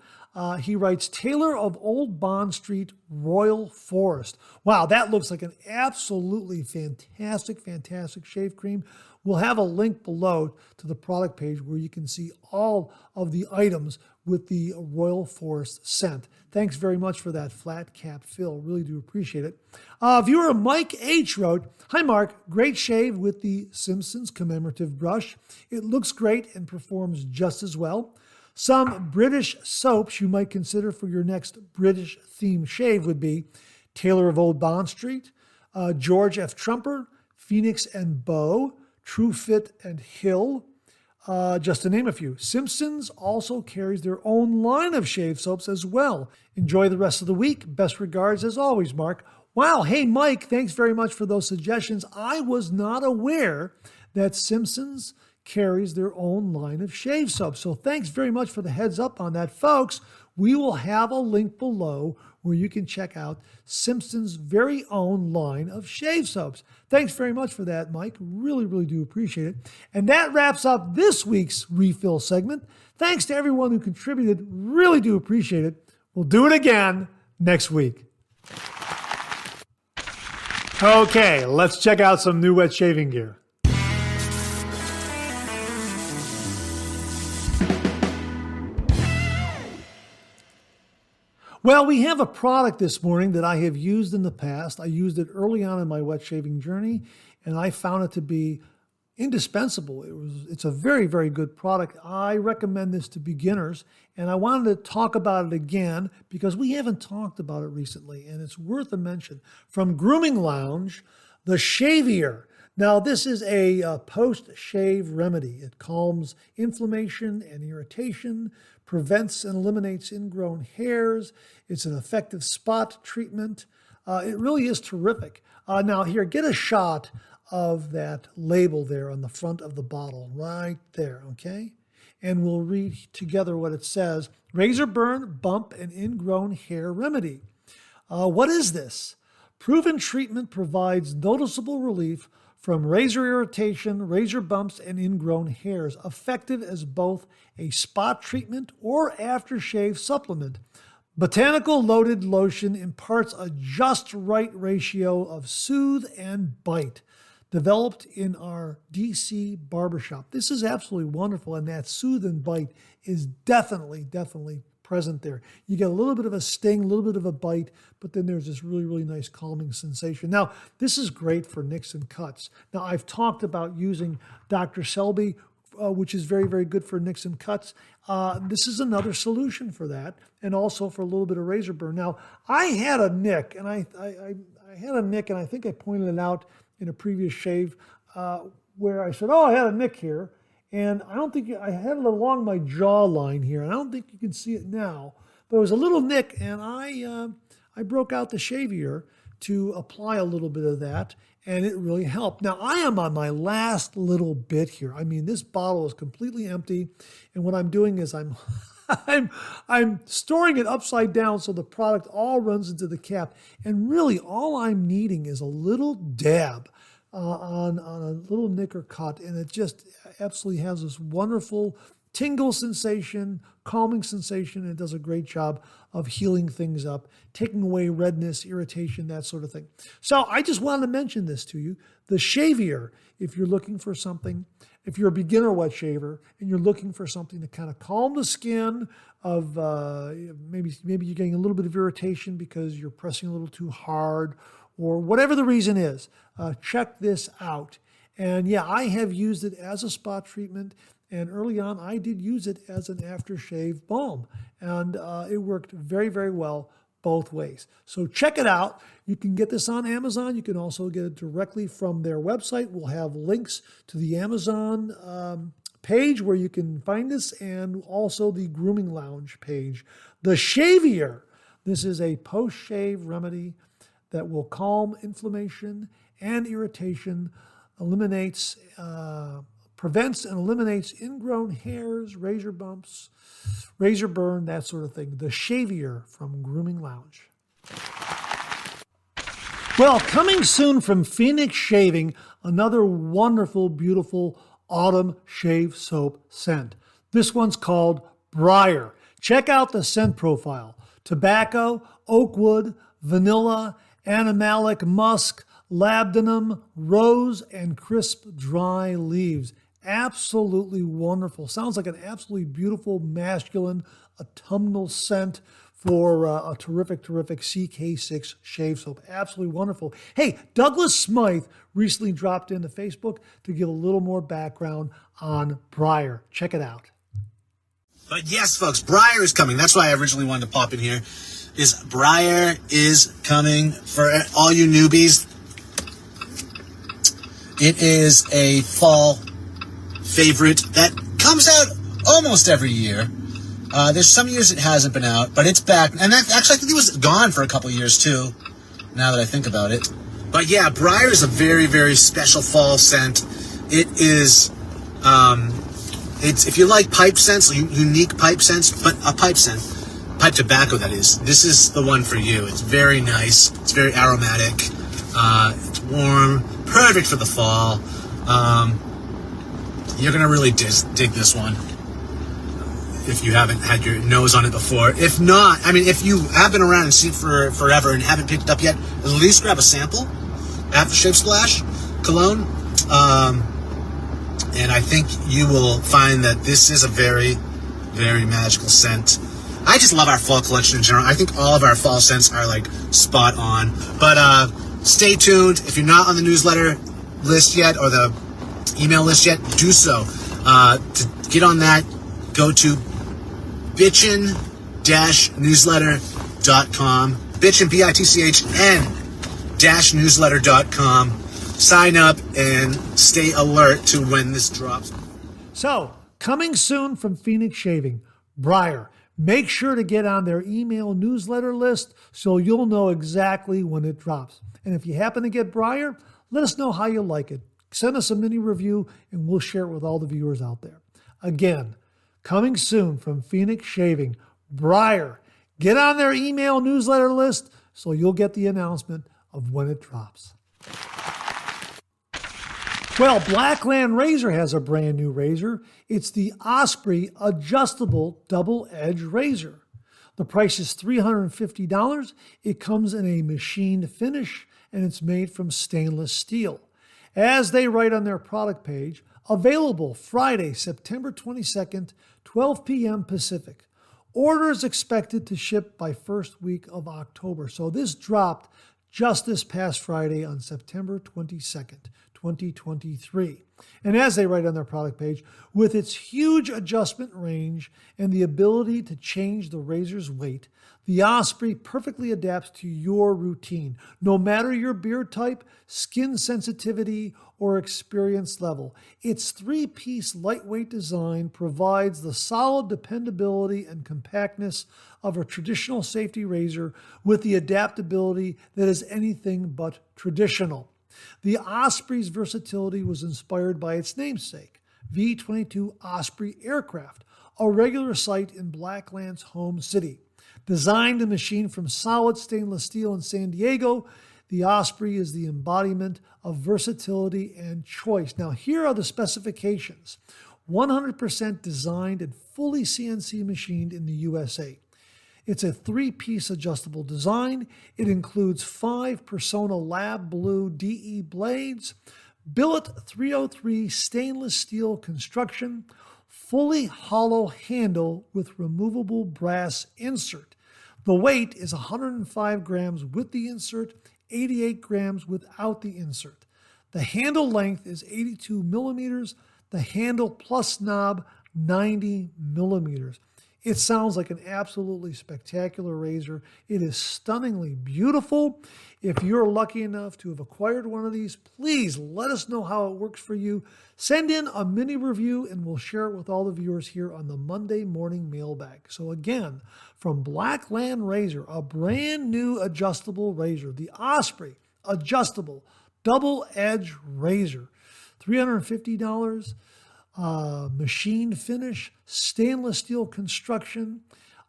He writes, "Taylor of Old Bond Street, Royal Forest." Wow, that looks like an absolutely fantastic, fantastic shave cream. We'll have a link below to the product page where you can see all of the items with the Royal Forest scent. Thanks very much for that, Flat Cap Phil. Really do appreciate it. Viewer Mike H. wrote, "Hi Mark, great shave with the Simpsons commemorative brush. It looks great and performs just as well. Some British soaps you might consider for your next British themed shave would be Taylor of Old Bond Street, George F. Trumper, Phoenix and Bow, Truefit and Hill, just to name a few. Simpsons also carries their own line of shave soaps as well. Enjoy the rest of the week. Best regards as always, Mark." Wow. Hey, Mike, thanks very much for those suggestions. I was not aware that Simpsons carries their own line of shave soap. So thanks very much for the heads up on that, folks. We will have a link below where you can check out Simpsons' very own line of shave soaps. Thanks very much for that, Mike. Really, really do appreciate it. And that wraps up this week's refill segment. Thanks to everyone who contributed. Really do appreciate it. We'll do it again next week. Okay, let's check out some new wet shaving gear. Well, we have a product this morning that I have used in the past. I used it early on in my wet shaving journey, and I found it to be indispensable. It's a very, very good product. I recommend this to beginners, and I wanted to talk about it again because we haven't talked about it recently, and it's worth a mention. From Grooming Lounge, the Shavior. Now, this is a post-shave remedy. It calms inflammation and irritation, prevents and eliminates ingrown hairs. It's an effective spot treatment. It really is terrific. Now, here, get a shot of that label there on the front of the bottle, right there, okay? And we'll read together what it says. Razor burn, bump, and ingrown hair remedy. What is this? Proven treatment provides noticeable relief from razor irritation, razor bumps, and ingrown hairs, effective as both a spot treatment or aftershave supplement. Botanical loaded lotion imparts a just right ratio of soothe and bite, developed in our DC barbershop. This is absolutely wonderful, and that soothe and bite is definitely present there. You get a little bit of a sting, a little bit of a bite, but then there's this really, really nice calming sensation. Now, this is great for nicks and cuts. Now, I've talked about using Dr. Selby, which is very, very good for nicks and cuts. This is another solution for that, and also for a little bit of razor burn. Now, I had a nick, and I had a nick, and I think I pointed it out in a previous shave where I said, oh, I had a nick here. And I don't think, I had it along my jawline here. And I don't think you can see it now. But it was a little nick, and I broke out the Shavior to apply a little bit of that, and it really helped. Now, I am on my last little bit here. I mean, this bottle is completely empty. And what I'm doing is I'm storing it upside down so the product all runs into the cap. And really, all I'm needing is a little dab on a little nick or cut, and it just absolutely has this wonderful tingle sensation, calming sensation, and it does a great job of healing things up, taking away redness, irritation, that sort of thing. So I just wanted to mention this to you. The Shavior, if you're looking for something, if you're a beginner wet shaver and you're looking for something to kind of calm the skin of maybe you're getting a little bit of irritation because you're pressing a little too hard, or whatever the reason is, check this out. And yeah, I have used it as a spot treatment, and early on I did use it as an aftershave balm, and it worked very, very well both ways. So check it out. You can get this on Amazon. You can also get it directly from their website. We'll have links to the Amazon page where you can find this, and also the Grooming Lounge page. The Shavior, this is a post-shave remedy that will calm inflammation and irritation, prevents and eliminates ingrown hairs, razor bumps, razor burn, that sort of thing. The Shavior from Grooming Lounge. Well, coming soon from Phoenix Shaving, another wonderful, beautiful autumn shave soap scent. This one's called Briar. Check out the scent profile. Tobacco, oak wood, vanilla, animalic musk, labdanum, rose, and crisp dry leaves. Absolutely wonderful. Sounds like an absolutely beautiful masculine autumnal scent for a terrific CK6 shave soap. Absolutely wonderful. Hey, Douglas Smythe recently dropped into Facebook to give a little more background on Briar. Check it out. But yes, folks, Briar is coming. That's why I originally wanted to pop in here. Briar is coming for all you newbies. It is a fall favorite that comes out almost every year. There's some years it hasn't been out, but it's back. And actually, I think it was gone for a couple years too, now that I think about it. But yeah, Briar is a very, very special fall scent. It is, if you like pipe scents, unique pipe scents, but a pipe scent, pipe tobacco that is, this is the one for you. It's very nice. It's very aromatic. It's warm, perfect for the fall. You're going to really dig this one if you haven't had your nose on it before. If not, I mean, if you have been around and seen it for forever and haven't picked it up yet, at least grab a sample Aftershave Splash cologne. And I think you will find that this is a very, very magical scent. I just love our fall collection in general. I think all of our fall scents are like spot on. But stay tuned. If you're not on the newsletter list yet or the email list yet, do so. To get on that, go to bitchin-newsletter.com. Bitchin, bitchn-newsletter.com. Sign up and stay alert to when this drops. So, coming soon from Phoenix Shaving, Briar. Make sure to get on their email newsletter list so you'll know exactly when it drops. And if you happen to get Briar, let us know how you like it. Send us a mini review and we'll share it with all the viewers out there. Again, coming soon from Phoenix Shaving, Briar. Get on their email newsletter list so you'll get the announcement of when it drops. Well, Blackland Razor has a brand new razor. It's the Osprey Adjustable Double Edge Razor. The price is $350. It comes in a machined finish and it's made from stainless steel. As they write on their product page, available Friday, September 22nd, 12 p.m. Pacific. Orders expected to ship by first week of October. So this dropped just this past Friday on September 22nd, 2023. And as they write on their product page, with its huge adjustment range and the ability to change the razor's weight, the Osprey perfectly adapts to your routine, no matter your beard type, skin sensitivity, or experience level. Its three-piece lightweight design provides the solid dependability and compactness of a traditional safety razor with the adaptability that is anything but traditional. The Osprey's versatility was inspired by its namesake, V-22 Osprey aircraft, a regular sight in Blackland's home city. Designed and machined from solid stainless steel in San Diego, the Osprey is the embodiment of versatility and choice. Now, here are the specifications. 100% designed and fully CNC machined in the USA. It's a three-piece adjustable design. It includes 5 Persona Lab Blue DE blades, billet 303 stainless steel construction, fully hollow handle with removable brass insert. The weight is 105 grams with the insert, 88 grams without the insert. The handle length is 82 millimeters, the handle plus knob 90 millimeters. It sounds like an absolutely spectacular razor. It is stunningly beautiful. If you're lucky enough to have acquired one of these, please let us know how it works for you. Send in a mini review and we'll share it with all the viewers here on the Monday morning mailbag. So again, from Blackland Razor, a brand new adjustable razor, the Osprey Adjustable Double Edge Razor, $350. Machined finish, stainless steel construction,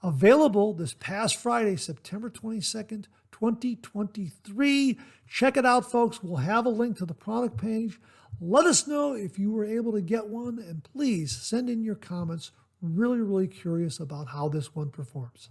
available this past Friday, September 22nd, 2023. Check it out, folks. We'll have a link to the product page. Let us know if you were able to get one, and please send in your comments. Really, really curious about how this one performs.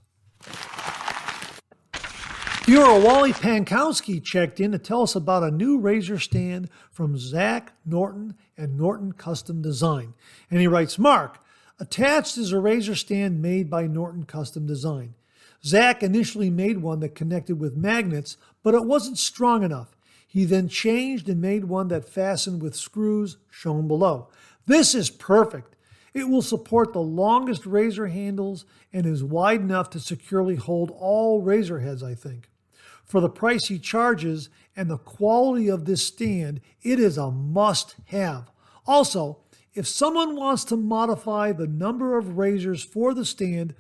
Viewer Wally Pankowski checked in to tell us about a new razor stand from Zach Norton and Norton Custom Design. And he writes, Mark, attached is a razor stand made by Norton Custom Design. Zach initially made one that connected with magnets, but it wasn't strong enough. He then changed and made one that fastened with screws shown below. This is perfect. It will support the longest razor handles and is wide enough to securely hold all razor heads, I think. For the price he charges and the quality of this stand, it is a must-have. Also, if someone wants to modify the number of razors for the stand,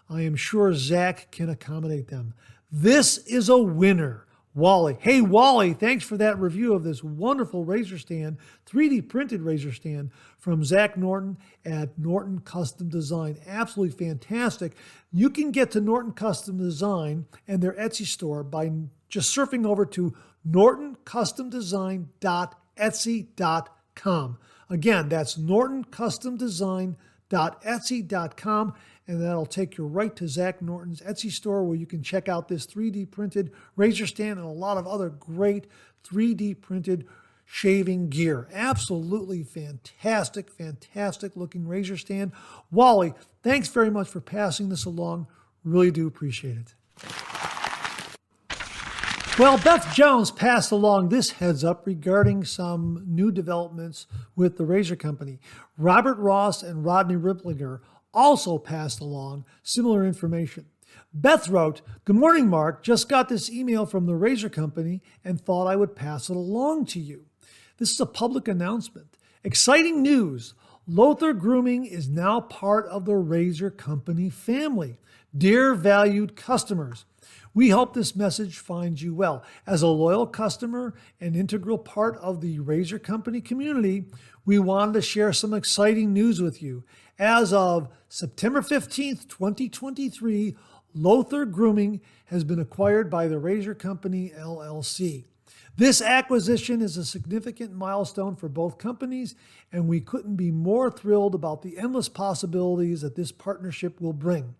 I am sure Zach can accommodate them. This is a winner. Wally. Hey, Wally, thanks for that review of this wonderful razor stand, 3D printed razor stand from Zach Norton at Norton Custom Design. Absolutely fantastic. You can get to Norton Custom Design and their Etsy store by just surfing over to nortoncustomdesign.etsy.com. Again, that's nortoncustomdesign.etsy.com. shop.etsy.com, and that'll take you right to Zach Norton's Etsy store where you can check out this 3D printed razor stand and a lot of other great 3D printed shaving gear. Absolutely fantastic, fantastic looking razor stand. Wally, thanks very much for passing this along. Really do appreciate it. Well, Beth Jones passed along this heads up regarding some new developments with the razor company. Robert Ross and Rodney Ripplinger also passed along similar information. Beth wrote, "Good morning, Mark. Just got this email from the razor company and thought I would pass it along to you. This is a public announcement. Exciting news. Lothur Grooming is now part of the razor company family. Dear valued customers, we hope this message finds you well. As a loyal customer and integral part of the razor company community, we wanted to share some exciting news with you. As of September 15th, 2023, Lothur Grooming has been acquired by the Razor Company, LLC. This acquisition is a significant milestone for both companies, and we couldn't be more thrilled about the endless possibilities that this partnership will bring.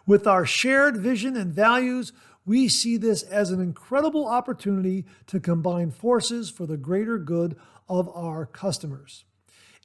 With our shared vision and values, we see this as an incredible opportunity to combine forces for the greater good of our customers.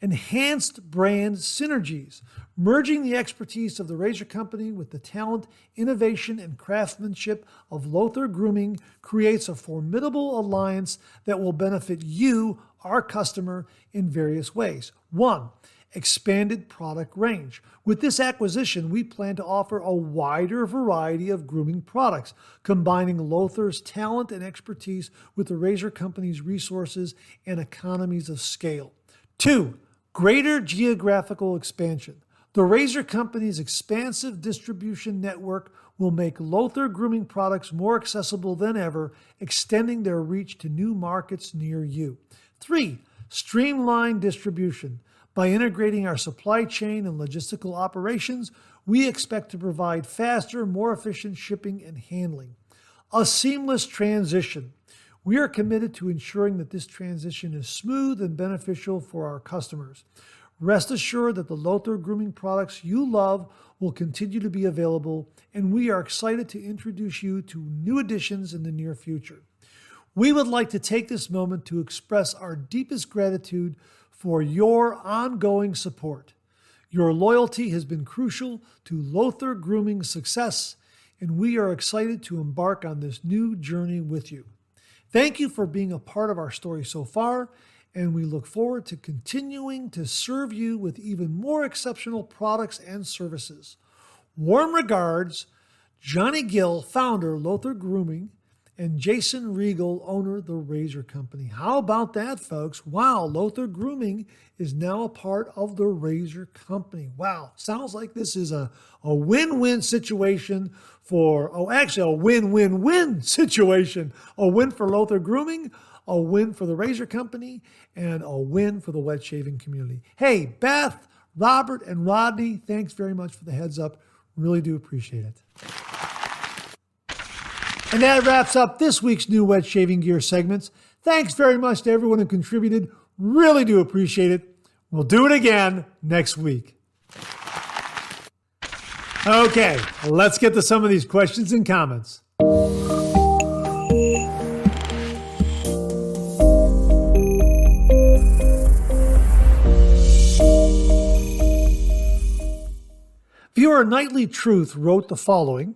Enhanced brand synergies, merging the expertise of the Razor Company with the talent, innovation, and craftsmanship of Lothur Grooming creates a formidable alliance that will benefit you, our customer, in various ways. 1. Expanded product range. With this acquisition, we plan to offer a wider variety of grooming products, combining Lothur's talent and expertise with the Razor Company's resources and economies of scale. 2. Greater geographical expansion. The Razor Company's expansive distribution network will make Lothur grooming products more accessible than ever, extending their reach to new markets near you. 3. Streamlined distribution. By integrating our supply chain and logistical operations, we expect to provide faster, more efficient shipping and handling. A seamless transition. We are committed to ensuring that this transition is smooth and beneficial for our customers. Rest assured that the Lothur grooming products you love will continue to be available, and we are excited to introduce you to new additions in the near future. We would like to take this moment to express our deepest gratitude for your ongoing support. Your loyalty has been crucial to Lothur Grooming's success, and we are excited to embark on this new journey with you. Thank you for being a part of our story so far, and we look forward to continuing to serve you with even more exceptional products and services. Warm regards, Johnny Gill, founder, Lothur Grooming, and Jason Regal, owner, the Razor Company. How about that, folks? Wow, Lothur Grooming is now a part of the Razor Company. Wow, sounds like this is a win-win situation a win-win-win situation. A win for Lothur Grooming, a win for the Razor Company, and a win for the wet shaving community. Hey, Beth, Robert, and Rodney, thanks very much for the heads up. Really do appreciate it. And that wraps up this week's new wet shaving gear segments. Thanks very much to everyone who contributed. Really do appreciate it. We'll do it again next week. Okay, let's get to some of these questions and comments. Viewer Nightly Truth wrote the following.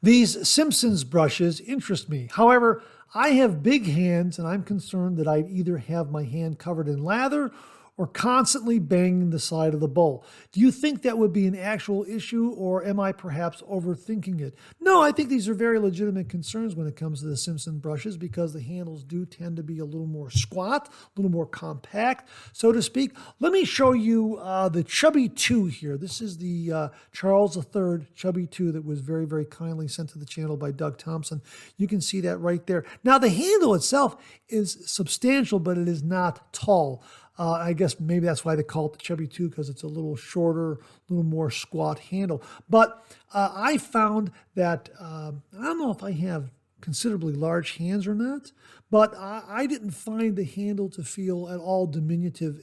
These Simpsons brushes interest me. However, I have big hands and I'm concerned that I'd either have my hand covered in lather or constantly banging the side of the bowl. Do you think that would be an actual issue, or am I perhaps overthinking it? No, I think these are very legitimate concerns when it comes to the Simpson brushes, because the handles do tend to be a little more squat, a little more compact, so to speak. Let me show you the Chubby 2 here. This is the Charles III Chubby 2 that was very, very kindly sent to the channel by Doug Thompson. You can see that right there. Now, the handle itself is substantial, but it is not tall. I guess maybe that's why they call it the Chubby 2, because it's a little shorter, a little more squat handle. But I found that, I don't know if I have considerably large hands or not, but I didn't find the handle to feel at all diminutive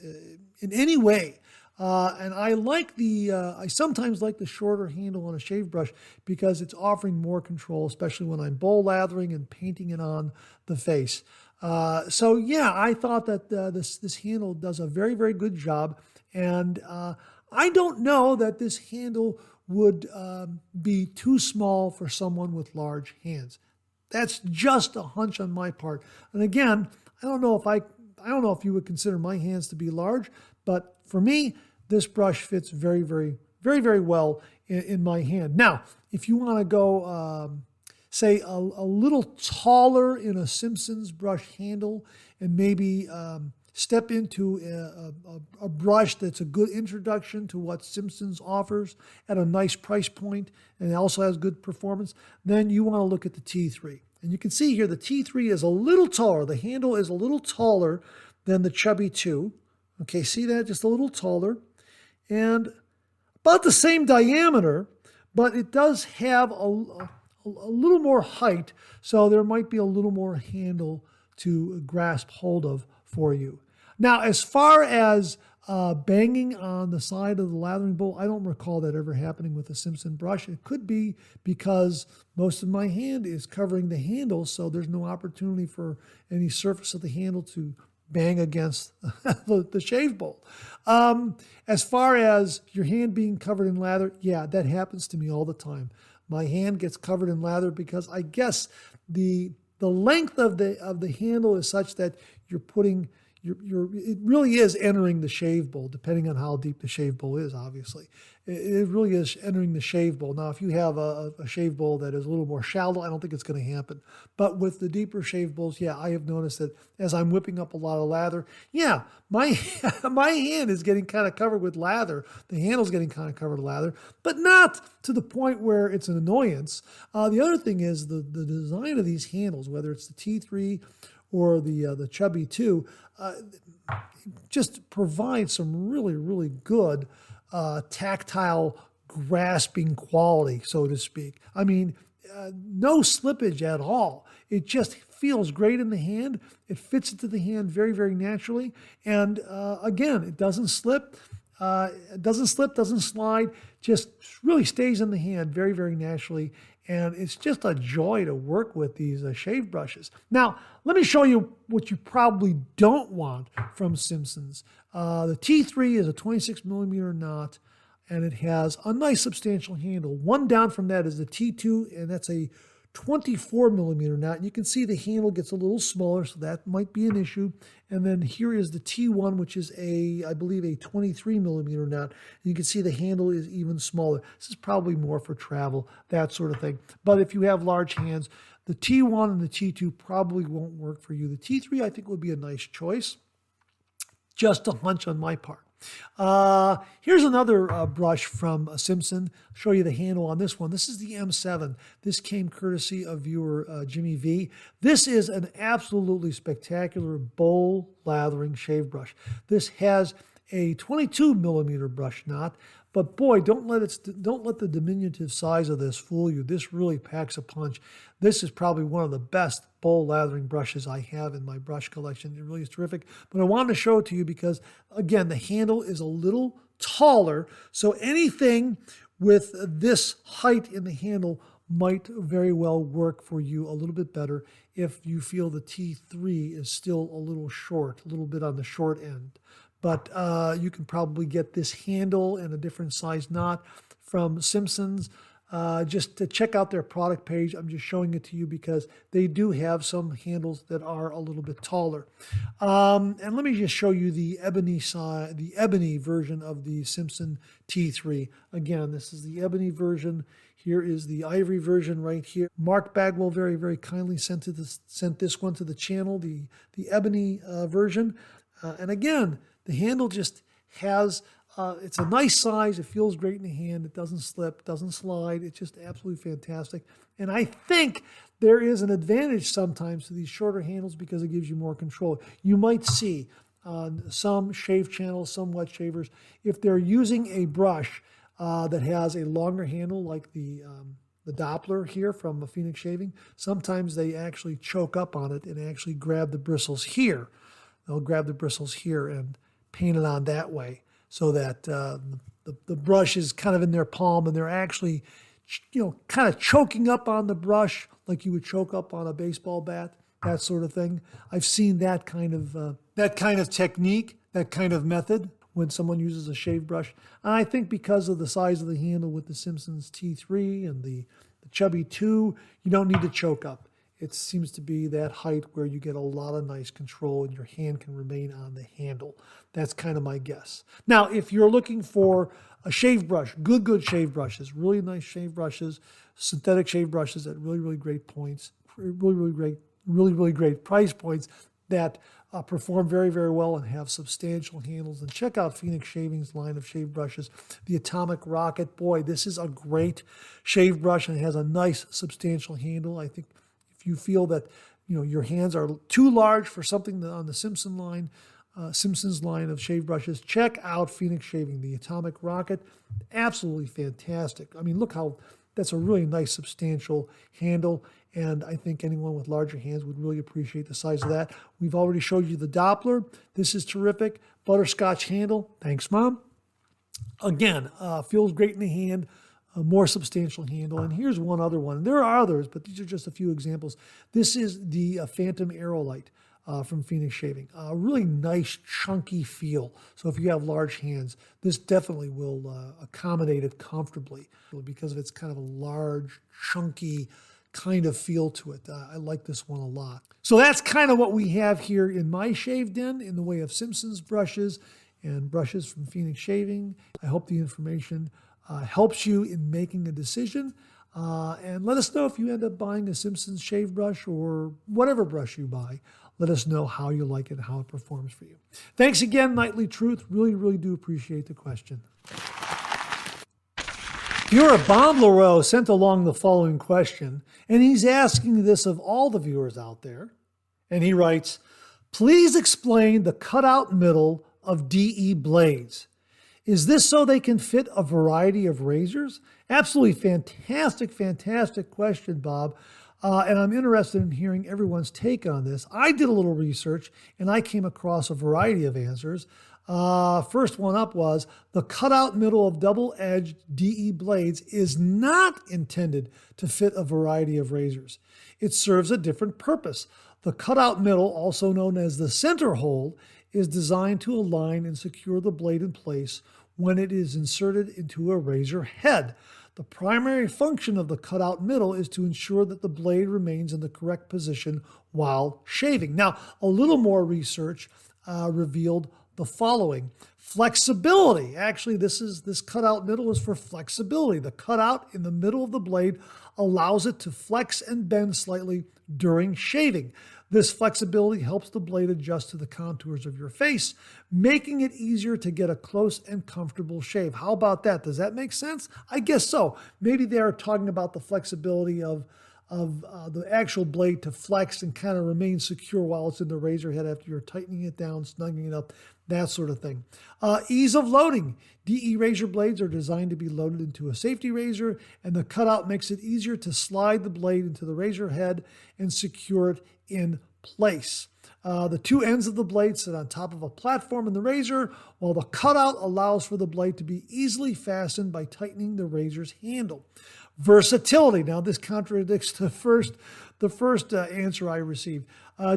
in any way. And I I sometimes like the shorter handle on a shave brush because it's offering more control, especially when I'm bowl lathering and painting it on the face. So yeah, I thought that this handle does a very, very good job. And I don't know that this handle would be too small for someone with large hands. That's just a hunch on my part. And again, I don't know if you would consider my hands to be large, but for me, this brush fits very, very, very, very well in my hand. Now, if you want to go, say, a little taller in a Simpson's brush handle and maybe step into a brush that's a good introduction to what Simpson's offers at a nice price point and also has good performance, then you want to look at the T3. And you can see here the T3 is a little taller. The handle is a little taller than the Chubby 2. Okay, see that? Just a little taller. And about the same diameter, but it does have a little more height, so there might be a little more handle to grasp hold of for you. Now, as far as banging on the side of the lathering bowl, I don't recall that ever happening with a Simpson brush. It could be because most of my hand is covering the handle, so there's no opportunity for any surface of the handle to bang against the shave bowl. As far as your hand being covered in lather, yeah, that happens to me all the time. My hand gets covered in lather because I guess the length of the handle is such that you're putting it really is entering the shave bowl, depending on how deep the shave bowl is, obviously. It really is entering the shave bowl. Now, if you have a shave bowl that is a little more shallow, I don't think it's going to happen. But with the deeper shave bowls, yeah, I have noticed that as I'm whipping up a lot of lather, yeah, my hand is getting kind of covered with lather. The handle's getting kind of covered with lather, but not to the point where it's an annoyance. The other thing is the design of these handles, whether it's the T3 or the Chubby 2, just provide some really, really good tactile grasping quality, so to speak. I mean, no slippage at all. It just feels great in the hand. It fits into the hand very, very naturally. And again, it doesn't slip. Doesn't slide, just really stays in the hand very, very naturally. And it's just a joy to work with these shave brushes. Now, let me show you what you probably don't want from Simpson's. The T3 is a 26 millimeter knot, and it has a nice substantial handle. One down from that is the T2, and that's a 24 millimeter knot. You can see the handle gets a little smaller, so that might be an issue. And then here is the T1, which is I believe a 23 millimeter knot. You can see the handle is even smaller. This is probably more for travel, that sort of thing. But if you have large hands, the T1 and the T2 probably won't work for you. The T3, I think, would be a nice choice. Just a hunch on my part. Here's another brush from Simpson. I'll show you the handle on this one. This is the M7. This came courtesy of viewer Jimmy V. This is an absolutely spectacular bowl lathering shave brush. This has a 22 millimeter brush knot, but boy, don't let the diminutive size of this fool you. This really packs a punch. This is probably one of the best bowl lathering brushes I have in my brush collection. It really is terrific. But I wanted to show it to you because, again, the handle is a little taller, so anything with this height in the handle might very well work for you a little bit better if you feel the T3 is still a little short, a little bit on the short end. But you can probably get this handle and a different size knot from Simpson's. Just to check out their product page, I'm just showing it to you because they do have some handles that are a little bit taller. And let me just show you the ebony version of the Simpson T3. Again, this is the ebony version. Here is the ivory version right here. Mark Bagwell very, very kindly sent this one to the channel, the ebony version. And again, the handle just has, it's a nice size. It feels great in the hand. It doesn't slip, doesn't slide. It's just absolutely fantastic. And I think there is an advantage sometimes to these shorter handles because it gives you more control. You might see on some shave channels, some wet shavers, if they're using a brush that has a longer handle like the Doppler here from Phoenix Shaving, sometimes they actually choke up on it and actually grab the bristles here. They'll grab the bristles here and paint it on that way. so that the brush is kind of in their palm and they're actually, kind of choking up on the brush like you would choke up on a baseball bat, that sort of thing. I've seen that kind of technique, that kind of method when someone uses a shave brush. And I think because of the size of the handle with the Simpsons T3 and the Chubby 2, you don't need to choke up. It seems to be that height where you get a lot of nice control and your hand can remain on the handle. That's kind of my guess. Now, if you're looking for a shave brush, good shave brushes, really nice shave brushes, synthetic shave brushes at really great points, really great price points that perform very well and have substantial handles, and check out Phoenix Shaving's line of shave brushes. The Atomic Rocket, boy, this is a great shave brush and it has a nice substantial handle. I think if you feel that your hands are too large for something on the Simpsons line of shave brushes, check out Phoenix Shaving, the Atomic Rocket. Absolutely fantastic. I mean, look how that's a really nice substantial handle, and I think anyone with larger hands would really appreciate the size of that. We've already showed you the Doppler. This is terrific. Butterscotch handle. Thanks, Mom. Again, feels great in the hand. A more substantial handle. And here's one other one. There are others, but these are just a few examples. This is the Phantom Aerolite from Phoenix Shaving. A really nice, chunky feel. So if you have large hands, this definitely will accommodate it comfortably because of its kind of a large, chunky kind of feel to it. I like this one a lot. So that's kind of what we have here in my shave den in the way of Simpsons brushes and brushes from Phoenix Shaving. I hope the information helps you in making a decision. And let us know if you end up buying a Simpsons shave brush or whatever brush you buy. Let us know how you like it and how it performs for you. Thanks again, Nightly Truth. Really do appreciate the question. Viewer Bomblerow sent along the following question, and he's asking this of all the viewers out there. And he writes, please explain the cutout middle of DE blades. Is this so they can fit a variety of razors? Absolutely fantastic question, Bob. And I'm interested in hearing everyone's take on this. I did a little research and I came across a variety of answers. First one up was the cutout middle of double-edged DE blades is not intended to fit a variety of razors. It serves a different purpose. The cutout middle, also known as the center hole, is designed to align and secure the blade in place when it is inserted into a razor head. The primary function of the cutout middle is to ensure that the blade remains in the correct position while shaving. Now, a little more research revealed the following. Flexibility. Actually, this cutout middle is for flexibility. The cutout in the middle of the blade allows it to flex and bend slightly during shaving. This flexibility helps the blade adjust to the contours of your face, making it easier to get a close and comfortable shave. How about that? Does that make sense? I guess so. Maybe they're talking about the flexibility of the actual blade to flex and kind of remain secure while it's in the razor head after you're tightening it down, snugging it up, that sort of thing. Ease of loading. DE razor blades are designed to be loaded into a safety razor, and the cutout makes it easier to slide the blade into the razor head and secure it in place. The two ends of the blade sit on top of a platform in the razor, while the cutout allows for the blade to be easily fastened by tightening the razor's handle. Versatility. Now, this contradicts the first answer I received.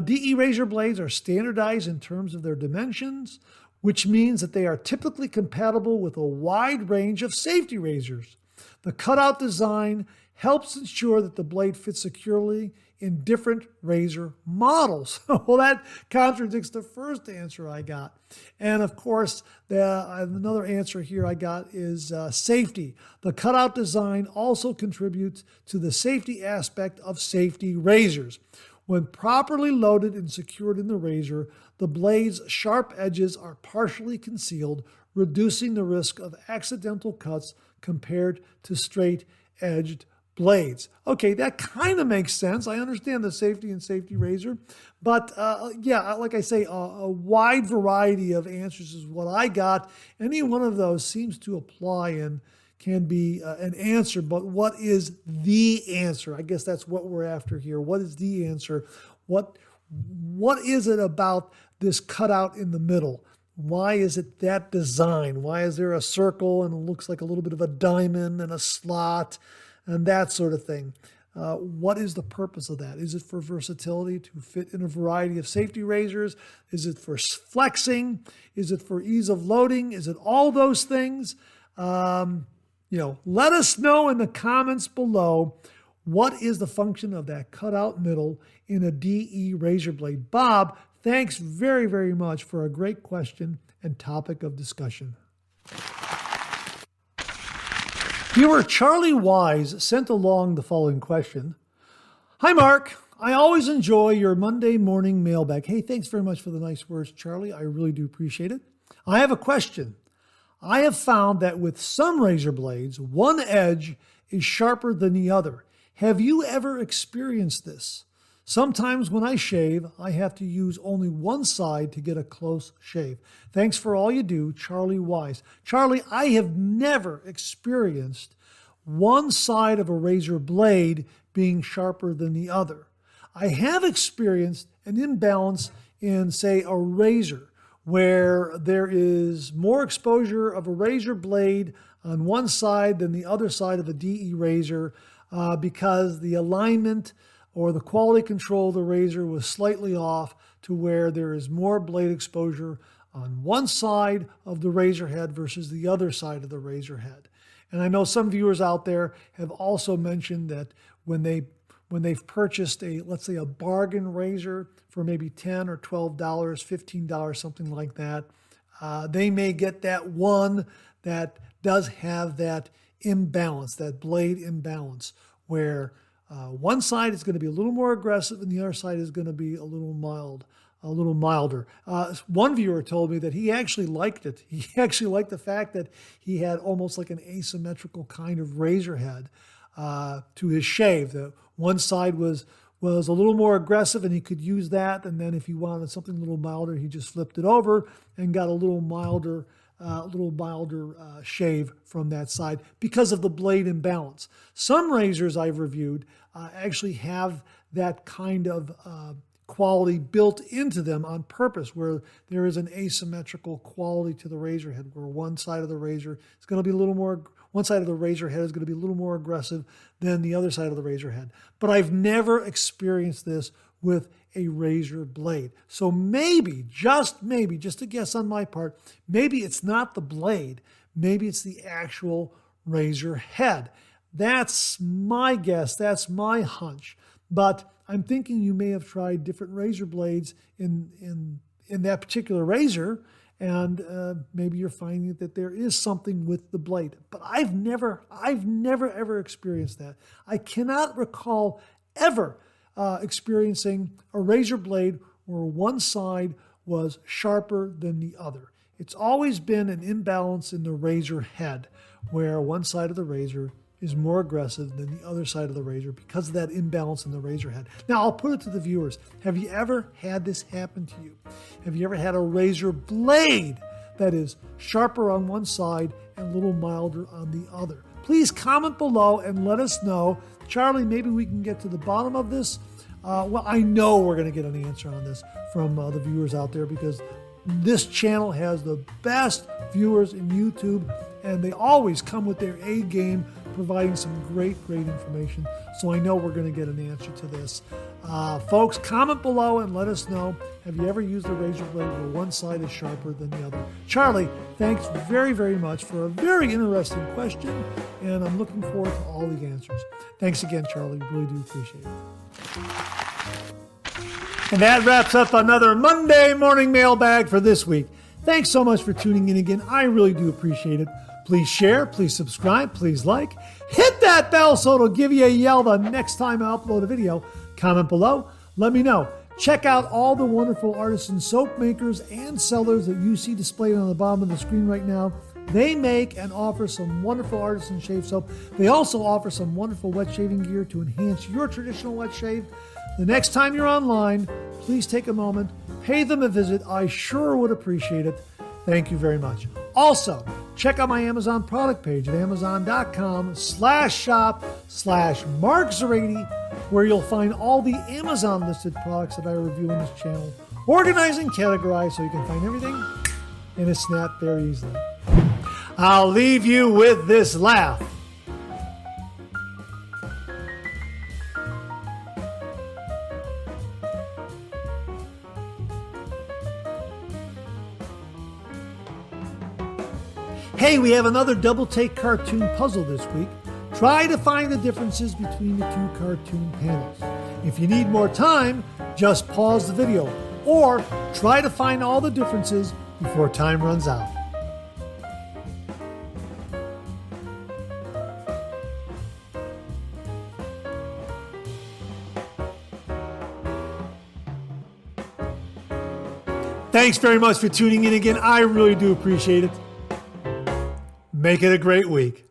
DE razor blades are standardized in terms of their dimensions, which means that they are typically compatible with a wide range of safety razors. The cutout design helps ensure that the blade fits securely in different razor models. Well, that contradicts the first answer I got. And of course, another answer here I got is safety. The cutout design also contributes to the safety aspect of safety razors. When properly loaded and secured in the razor, the blade's sharp edges are partially concealed, reducing the risk of accidental cuts compared to straight-edged blades. Okay, that kind of makes sense. I understand the safety and safety razor, but yeah, like I say, a wide variety of answers is what I got. Any one of those seems to apply and can be an answer, but what is the answer? I guess that's what we're after here. What is the answer? What is it about this cutout in the middle? Why is it that design? Why is there a circle and it looks like a little bit of a diamond and a slot and that sort of thing? What is the purpose of that? Is it for versatility to fit in a variety of safety razors? Is it for flexing? Is it for ease of loading? Is it all those things? Let us know in the comments below, what is the function of that cutout middle in a DE razor blade? Bob, thanks very, very much for a great question and topic of discussion. Viewer Charlie Wise sent along the following question. Hi, Mark. I always enjoy your Monday morning mailbag. Hey, thanks very much for the nice words, Charlie. I really do appreciate it. I have a question. I have found that with some razor blades, one edge is sharper than the other. Have you ever experienced this? Sometimes when I shave, I have to use only one side to get a close shave. Thanks for all you do, Charlie Wise. Charlie, I have never experienced one side of a razor blade being sharper than the other. I have experienced an imbalance in, say, a razor, where there is more exposure of a razor blade on one side than the other side of a DE razor because the alignment or the quality control of the razor was slightly off, to where there is more blade exposure on one side of the razor head versus the other side of the razor head. And I know some viewers out there have also mentioned that when they've purchased let's say a bargain razor for maybe $10 or $12, $15, something like that, they may get that one that does have that imbalance, that blade imbalance, where one side is going to be a little more aggressive and the other side is going to be a little milder. One viewer told me that he actually liked it. He actually liked the fact that he had almost like an asymmetrical kind of razor head to his shave. The one side was a little more aggressive and he could use that. And then if he wanted something a little milder, he just flipped it over and got a little milder shave from that side because of the blade imbalance. Some razors I've reviewed actually have that kind of quality built into them on purpose, where there is an asymmetrical quality to the razor head, where one side of the razor is going to be one side of the razor head is going to be a little more aggressive than the other side of the razor head. But I've never experienced this with a razor blade. So maybe, just a guess on my part, maybe it's not the blade, maybe it's the actual razor head. That's my guess, that's my hunch. But I'm thinking you may have tried different razor blades in that particular razor, and maybe you're finding that there is something with the blade. But I've never ever experienced that. I cannot recall ever experiencing a razor blade where one side was sharper than the other. It's always been an imbalance in the razor head, where one side of the razor is more aggressive than the other side of the razor because of that imbalance in the razor head. Now, I'll put it to the viewers. Have you ever had this happen to you? Have you ever had a razor blade that is sharper on one side and a little milder on the other? Please comment below and let us know. Charlie, maybe we can get to the bottom of this. Well, I know we're going to get an answer on this from the viewers out there, because this channel has the best viewers in YouTube, and they always come with their A game, providing some great information. So I know we're going to get an answer to this. Folks, comment below and let us know, have you ever used a razor blade where one side is sharper than the other? Charlie, thanks very, very much for a very interesting question, and I'm looking forward to all the answers. Thanks again, Charlie. Really do appreciate it. And that wraps up another Monday morning mailbag for this week. Thanks so much for tuning in again. I really do appreciate it. Please share, please subscribe, please like. Hit that bell so it'll give you a yell the next time I upload a video. Comment below, let me know. Check out all the wonderful artisan soap makers and sellers that you see displayed on the bottom of the screen right now. They make and offer some wonderful artisan shave soap. They also offer some wonderful wet shaving gear to enhance your traditional wet shave. The next time you're online, please take a moment, pay them a visit. I sure would appreciate it. Thank you very much. Also, check out my Amazon product page at amazon.com/shop/MarkZerady, where you'll find all the Amazon listed products that I review on this channel, organized and categorized so you can find everything and it snapped very easily. I'll leave you with this laugh. Hey, we have another double take cartoon puzzle this week. Try to find the differences between the two cartoon panels. If you need more time, just pause the video or try to find all the differences before time runs out. Thanks very much for tuning in again. I really do appreciate it. Make it a great week.